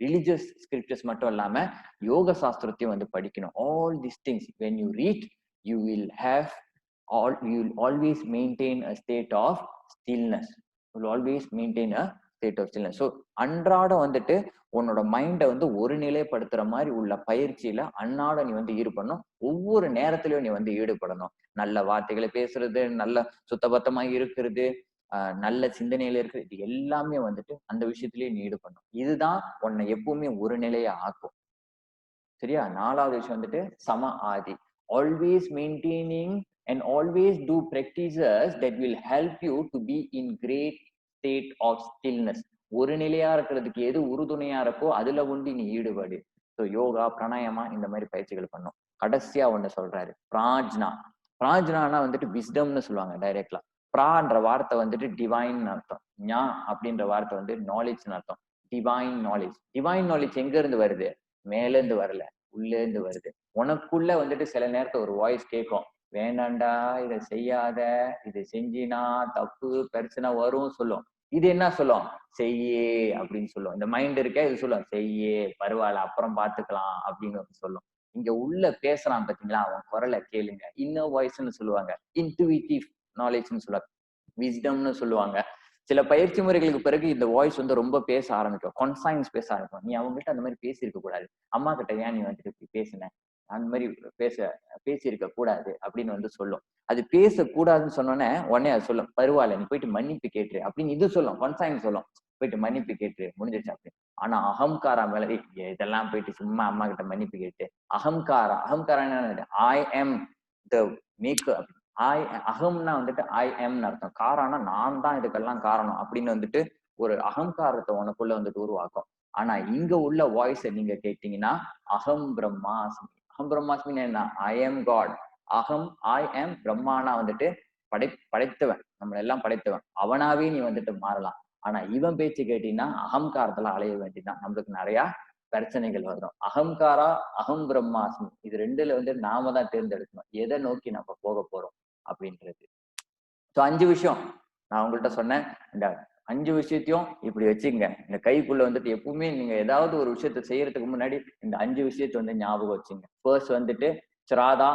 ரிலிஜியஸ் ஸ்கிரிப்சர்ஸ் மட்டும் இல்லாம யோக சாஸ்திரத்தையும் வந்து படிக்கணும். all these things when you read you will always maintain a state of stillness. you will always maintain a state of stillness. so அன்றாடம் வந்துட்டு உன்னோட மைண்டை வந்து ஒரு நிலைப்படுத்துற மாதிரி உள்ள பயிற்சியில அன்றாடம் நீ வந்து ஈடுபடணும். ஒவ்வொரு நேரத்திலயும் நீ வந்து ஈடுபடணும். நல்ல வார்த்தைகளை பேசுறது, நல்ல சுத்தபத்தமா இருக்கிறது, நல்ல சிந்தனையில இருக்கு, இது எல்லாமே வந்துட்டு அந்த விஷயத்திலேயே நீ ஈடுபடணும். இதுதான் உன்னை எப்பவுமே ஒரு நிலையா ஆக்கும். சரியா? 4வது விஷயம் வந்துட்டு சம ஆதி. always maintaining and always do practices that will help you to be in great state of stillness. ஒரு நிலையா இருக்கிறதுக்கு எது உறுதுணையா இருக்கோ அதுல ஒண்டி நீ ஈடுபடு. ஸோ யோகா பிராணாயாமா இந்த மாதிரி பயிற்சிகள் பண்ணும். கடைசியா ஒண்ணு சொல்றாரு, பிராஜ்னா. பிராஜ்னானா வந்துட்டு விஸ்டம்னு சொல்லுவாங்க டைரக்ட்லா. பிரான்ற வார்த்தை வந்துட்டு டிவைன் அர்த்தம். ஞா அப்படின்ற வார்த்தை வந்து நாலேஜ்னு அர்த்தம். Divine knowledge. டிவைன் நாலேஜ் எங்க இருந்து வருது? மேல இருந்து வரல, உள்ள இருந்து வருது. உனக்குள்ள வந்துட்டு சில நேரத்துல ஒரு வாய்ஸ் கேட்கும், வேண்டாண்டா இதை செய்யாத, இதை செஞ்சினா தப்பு பிரச்சனை வரும் சொல்லும். இது என்ன சொல்லும்? செய்யே அப்படின்னு சொல்லும். இந்த மைண்ட் இருக்க இது சொல்லும், செய்யே பரவாயில்ல அப்புறம் பாத்துக்கலாம் அப்படின்னு சொல்லும். இங்க உள்ள பேசுறான் பாத்தீங்களா, அவன் குரலை கேளுங்க. இன்னர் வாய்ஸ்ன்னு சொல்லுவாங்க, இன்ட்யூட்டிவ் நாலேஜ்னு சொல்லுவாங்க, விஸ்டம்னு சொல்லுவாங்க. சில பயிற்சி முறைகளுக்கு பிறகு இந்த வாய்ஸ் வந்து ரொம்ப பேச ஆரம்பிக்கும், கான்சைன்ஸ் பேச ஆரம்பிக்கும். நீ அவங்க கிட்ட அந்த மாதிரி பேசியிருக்க கூடாது, அம்மா கிட்ட ஏன் நீ வந்துட்டு இப்படி பேசின, அந்த மாதிரி பேசியிருக்க கூடாது அப்படின்னு வந்து சொல்லும். அது பேசக்கூடாதுன்னு சொன்னோன்னே உடனே அது சொல்லும், பரவாயில்ல நீ போயிட்டு மன்னிப்பு கேட்டுரு அப்படின்னு இது சொல்லும், கான்சைன் சொல்லும், போயிட்டு மன்னிப்பு கேட்டுரு முடிஞ்சிருச்சு அப்படின்னு. ஆனா அகங்காரா மேல இதெல்லாம் போயிட்டு சும்மா அம்மா கிட்ட மன்னிப்பு கேட்டு, அகங்காரா என்ன, ஐ எம் த மேக்கர். அகம்னா வந்துட்டு ஐ எம்னு அர்த்தம். காரானா நான் தான் இதுக்கெல்லாம் காரணம் அப்படின்னு வந்துட்டு ஒரு அகங்காரத்தை உனக்குள்ள வந்துட்டு உருவாக்கும். ஆனா இங்க உள்ள வாய்ஸை நீங்க கேட்டீங்கன்னா, அகம் பிரம்மாஸ்மி. அகம் பிரம்மாஸ்மின்னு என்ன? I am God. அகம் ஐ எம் பிரம்மானா வந்துட்டு படைத்தவன், நம்மள எல்லாம் படைத்தவன். அவனாவே நீ வந்துட்டு மாறலாம். ஆனா இவன் பேச்சு கேட்டீங்கன்னா அகங்காரத்துல அலைய வேண்டியதான். நம்மளுக்கு நிறைய பிரச்சனைகள் வரும். அகங்காரா அகம் பிரம்மாஸ்மி, இது ரெண்டுல வந்து நாம தான் தேர்ந்தெடுக்கணும் எதை நோக்கி நம்ம போக போறோம் அப்படின்றது. ஸோ 5 விஷயம் நான் உங்கள்கிட்ட சொன்னேன். இந்த 5 விஷயத்தையும் இப்படி வச்சுக்கங்க. இந்த கைக்குள்ள வந்துட்டு எப்பவுமே நீங்க ஏதாவது ஒரு விஷயத்த செய்யறதுக்கு முன்னாடி இந்த 5 விஷயத்த வந்து ஞாபகம் வச்சுங்க. ஃபர்ஸ்ட் வந்துட்டு ஸ்ராதா.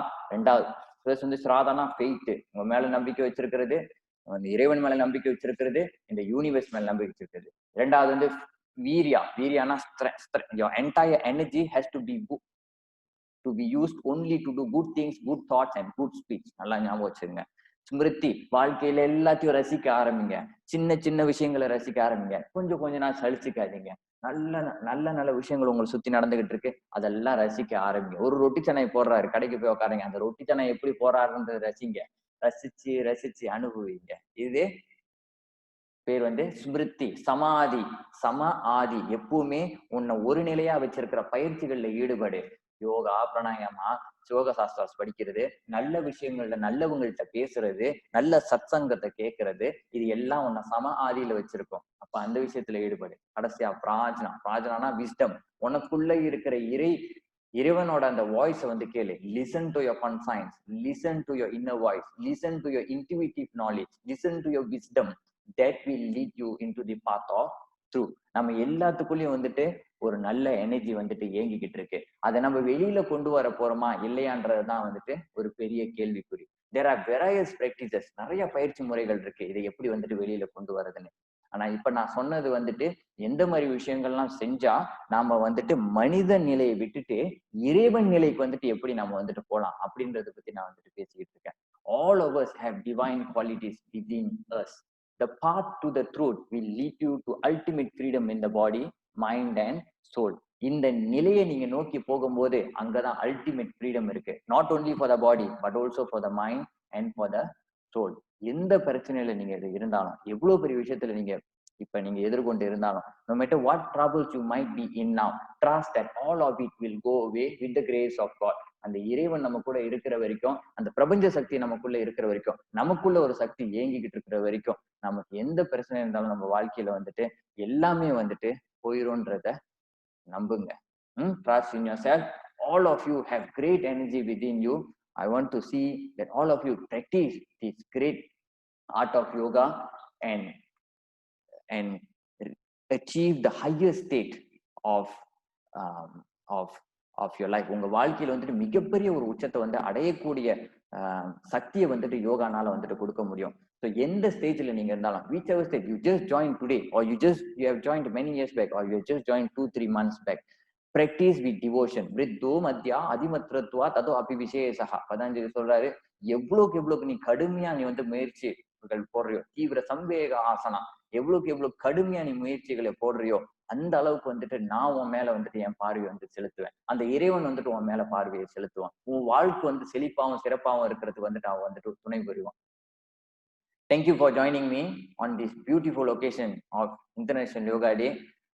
ஃபர்ஸ்ட் வந்து ஸ்ராதானா ஃபெய்த், உங்க மேல நம்பிக்கை வச்சிருக்கிறது, இறைவன் மேல நம்பிக்கை வச்சிருக்கிறது, இந்த யூனிவர்ஸ் மேல நம்பிக்கை வச்சிருக்கிறது. 2வது வந்து வீரியா. வீரியானா your entire energy has to be used only to do good things, good thoughts and good speech. நல்லா ஞாபகம் வச்சுருங்க. ஸ்மிருதி, வாழ்க்கையில எல்லாத்தையும் ரசிக்க ஆரம்பிங்க. சின்ன சின்ன விஷயங்களை ரசிக்க ஆரம்பிங்க. கொஞ்சம் நாள் சலிச்சுக்காதீங்க. நல்ல விஷயங்கள் உங்களை சுத்தி நடந்துகிட்டு இருக்கு, அதெல்லாம் ரசிக்க ஆரம்பிங்க. ஒரு ரொட்டி சனை போடுறாரு, கடைக்கு போய் உட்காருங்க, அந்த ரொட்டி சனை எப்படி போடுறாருன்றத ரசிங்க. ரசிச்சு அனுபவிங்க. இது பேர் வந்து ஸ்மிருதி. சமாதி, சம ஆதி. எப்பவுமே உன்னை ஒரு நிலையா வச்சிருக்கிற பயிற்சிகள்ல ஈடுபடு. யோகா பிராணாயாமா, யோக சாஸ்திராஸ் படிக்கிறது, நல்ல விஷயங்கள்ல நல்லவங்கள்ட்ட பேசுறது, நல்ல சத்சங்கத்தை கேட்கறது, இது எல்லாம் உன்னை சம ஆதியில வச்சிருக்கும். அப்ப அந்த விஷயத்துல ஈடுபடு. கடைசியா பிராஜ்னா விஸ்டம். உனக்குள்ள இருக்கிற இறைவனோட அந்த வாய்ஸை வந்து கேளு. Listen to your conscience, listen to your inner voice, listen to your intuitive knowledge, listen to your wisdom. That will lead you into the path of through. நம்ம எல்லாத்துக்குள்ளயும் வந்துட்டு ஒரு நல்ல எனர்ஜி வந்துட்டு இயங்கிக்கிட்டு இருக்கு. அதை நம்ம வெளியில கொண்டு வர போறோமா இல்லையான்றதுதான் வந்துட்டு ஒரு பெரிய கேள்விக்குறி. தேர் ஆர் வெரையஸ் பிராக்டிசஸ், நிறைய பயிற்சி முறைகள் இருக்கு இதை எப்படி வந்துட்டு வெளியில கொண்டு வரதுன்னு. ஆனா இப்ப நான் சொன்னது வந்துட்டு எந்த மாதிரி விஷயங்கள்லாம் செஞ்சா நாம வந்துட்டு மனித நிலையை விட்டுட்டு இறைவன் நிலைக்கு வந்துட்டு எப்படி நம்ம வந்துட்டு போலாம் அப்படின்றத பத்தி நான் வந்துட்டு பேசிக்கிட்டு இருக்கேன். All of us have divine qualities within us. The path to the truth will lead you to ultimate freedom in the body, mind and soul. இந்த நிலையை நீங்க நோக்கி போகும்போது அங்கதான் அல்டிமேட் ஃப்ரீடம் இருக்கு. Not only for the body but also for the mind and for the soul. எந்த பிரச்சனையில நீங்க இருந்தாலும், எவ்வளவு பெரிய விஷயத்துல நீங்க இப்ப நீங்க எதிர்கொண்டு இருந்தாலும், no matter what troubles you might be in now, trust that all of it will go away with the grace of God. அந்த இறைவன் நம்ம கூட இருக்கிற வரைக்கும், அந்த பிரபஞ்ச சக்தி நமக்குள்ள இருக்கிற வரைக்கும், நமக்குள்ள ஒரு சக்தி இயங்கிக்கிட்டு இருக்கிற வரைக்கும், நமக்கு எந்த பிரச்சனை இருந்தாலும் நம்ம வாழ்க்கையில வந்துட்டு எல்லாமே வந்துட்டு போயிரும்ன்றத நம்புங்க. Trust in yourself. All of you have great energy within you. I want to see that all of you practice this great art of yoga and achieve the highest state of um, of of your life. உங்க வாழ்க்கையில வந்துட்டு மிகப்பெரிய ஒரு உச்சத்தை வந்து அடையக்கூடிய சக்தியை வந்துட்டு யோகானால வந்துட்டு கொடுக்க முடியும். ஸோ எந்த ஸ்டேஜ்ல நீங்க இருந்தாலும், which ever stage you just joined today or you have joined many years back or you have just joined 2-3 months back, practice with devotion. விருத்தோ Madhya அதிமத்ரத்வா ததோ அபிவிசேஷஹ. பதஞ்சலி சொல்றாரு, எவ்வளவுக்கு நீ கடுமையா நீ வந்து முயற்சிகள் போடுறியோ, தீவிர சம்வேக ஆசனா, எவ்வளவு கடுமையா நீ முயற்சிகளை போடுறியோ அந்த அளவுக்கு வந்துட்டு நான் உன் மேல வந்துட்டு என் பார்வையை வந்து செலுத்துவேன். அந்த இறைவன் வந்துட்டு உன் மேல பார்வையை செலுத்துவான். உன் வாழ்க்கை வந்து செழிப்பாவும் சிறப்பாவும் இருக்கிறதுக்கு வந்துட்டு அவன் வந்துட்டு துணை புரிவான். Thank you for joining me on this beautiful occasion of International Yoga Day.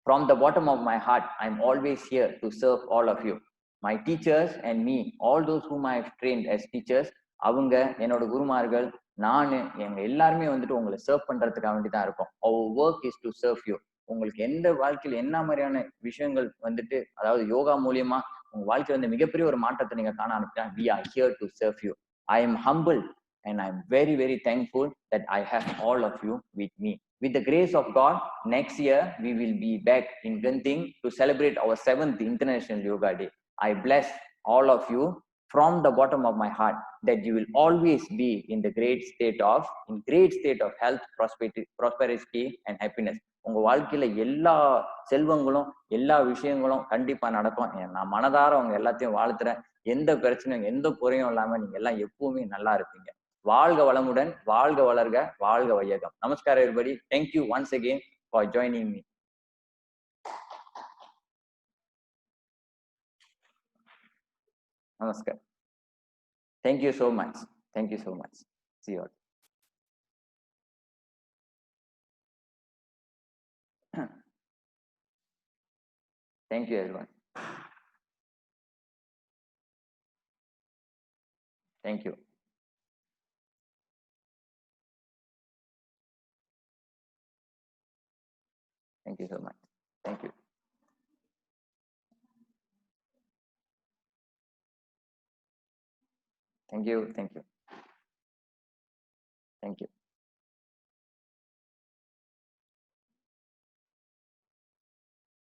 From the bottom of my heart, I'm always here to serve all of you. My teachers and me, all those whom I have trained as teachers, அவங்க என்னோட குருமார்கள், நானு, எங்க எல்லாருமே வந்துட்டு உங்களை serve பண்றதுக்காக வேண்டி தான் இருக்கோம். Our work is to serve you. உங்களுக்கு எந்த வாழ்க்கையில் என்ன மாதிரியான விஷயங்கள் வந்துட்டு, அதாவது யோகா மூலியமா உங்க வாழ்க்கையில வந்து மிகப்பெரிய ஒரு மாற்றத்தை நீங்க காண ஆரம்பிச்சா, we are here to serve you. I am humbled and I'm very, very thankful that I have all of you with me. With the grace of God, next year we will be back in Genting to celebrate our 7th International Yoga Day. I bless all of you from the bottom of my heart that you will always be in great state of health, prosperity and happiness. உங்க வாழ்க்கையில எல்லா செல்வங்களும் எல்லா விஷயங்களும் கண்டிப்பா நடக்கும். நான் மனதார உங்க எல்லாத்தையும் வாழ்த்துறேன். எந்த பிரச்சனையும் எந்த குறையும் இல்லாம நீங்க எல்லாம் எப்பவுமே நல்லா இருப்பீங்க. வாழ்க வளமுடன், வாழ்க வளர்க, வாழ்க வையகம். நமஸ்காரம் everybody. Thank you once again for joining me. Namaskar. Thank you so much. Thank you so much. See you all. Thank you everyone. Thank you. Thank you so much. Thank you. Thank you. Thank you. Thank you.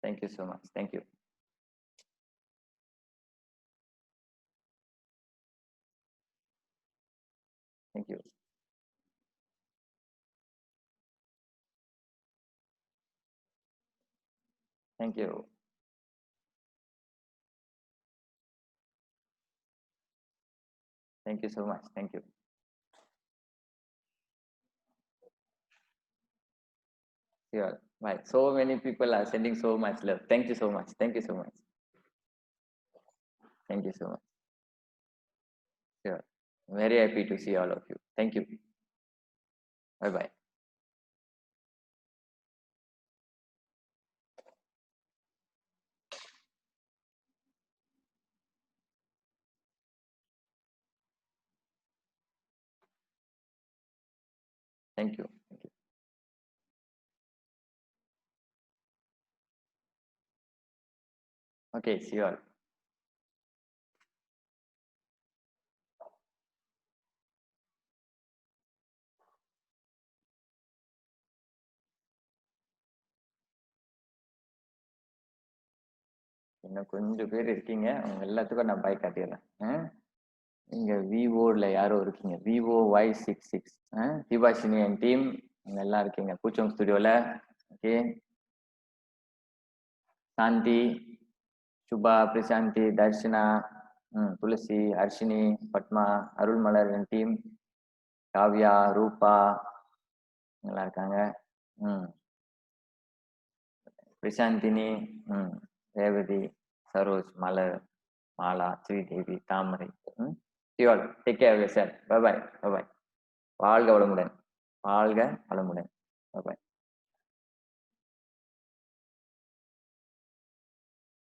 Thank you so much. Thank you. Thank you. Thank you. Thank you so much. Thank you. Yeah. Bye. So many people are sending so much love. Thank you so much. Thank you so much. Thank you so much. Sure. Very happy to see all of you. Thank you. Bye bye. Thank you. Thank you. Okay, see you all. இன்னும் கொஞ்சம் பேர் இருக்கீங்க, அவங்க எல்லாத்துக்கும் நான் பாய் காட்டிடுறேன். இங்க விவோல யாரோ இருக்கீங்க, விவோ Y66, திபாஷினி அண்ட் டீம் எல்லாம் இருக்கீங்க பூச்சோங் ஸ்டுடியோல. Okay, Shanthi, Suba, Prasanthi, Darshana, Thulasi, Harshini, Padma, Arulmalar and team, Kavya, Rupa நல்லா இருக்காங்க. Prasanthini, Revathi, Saroj, Malar, Mala, Sridevi, Thamarai. Take care of yourself. Bye bye. வாழ்க வளமுடன். வாழ்க வளமுடன். பை.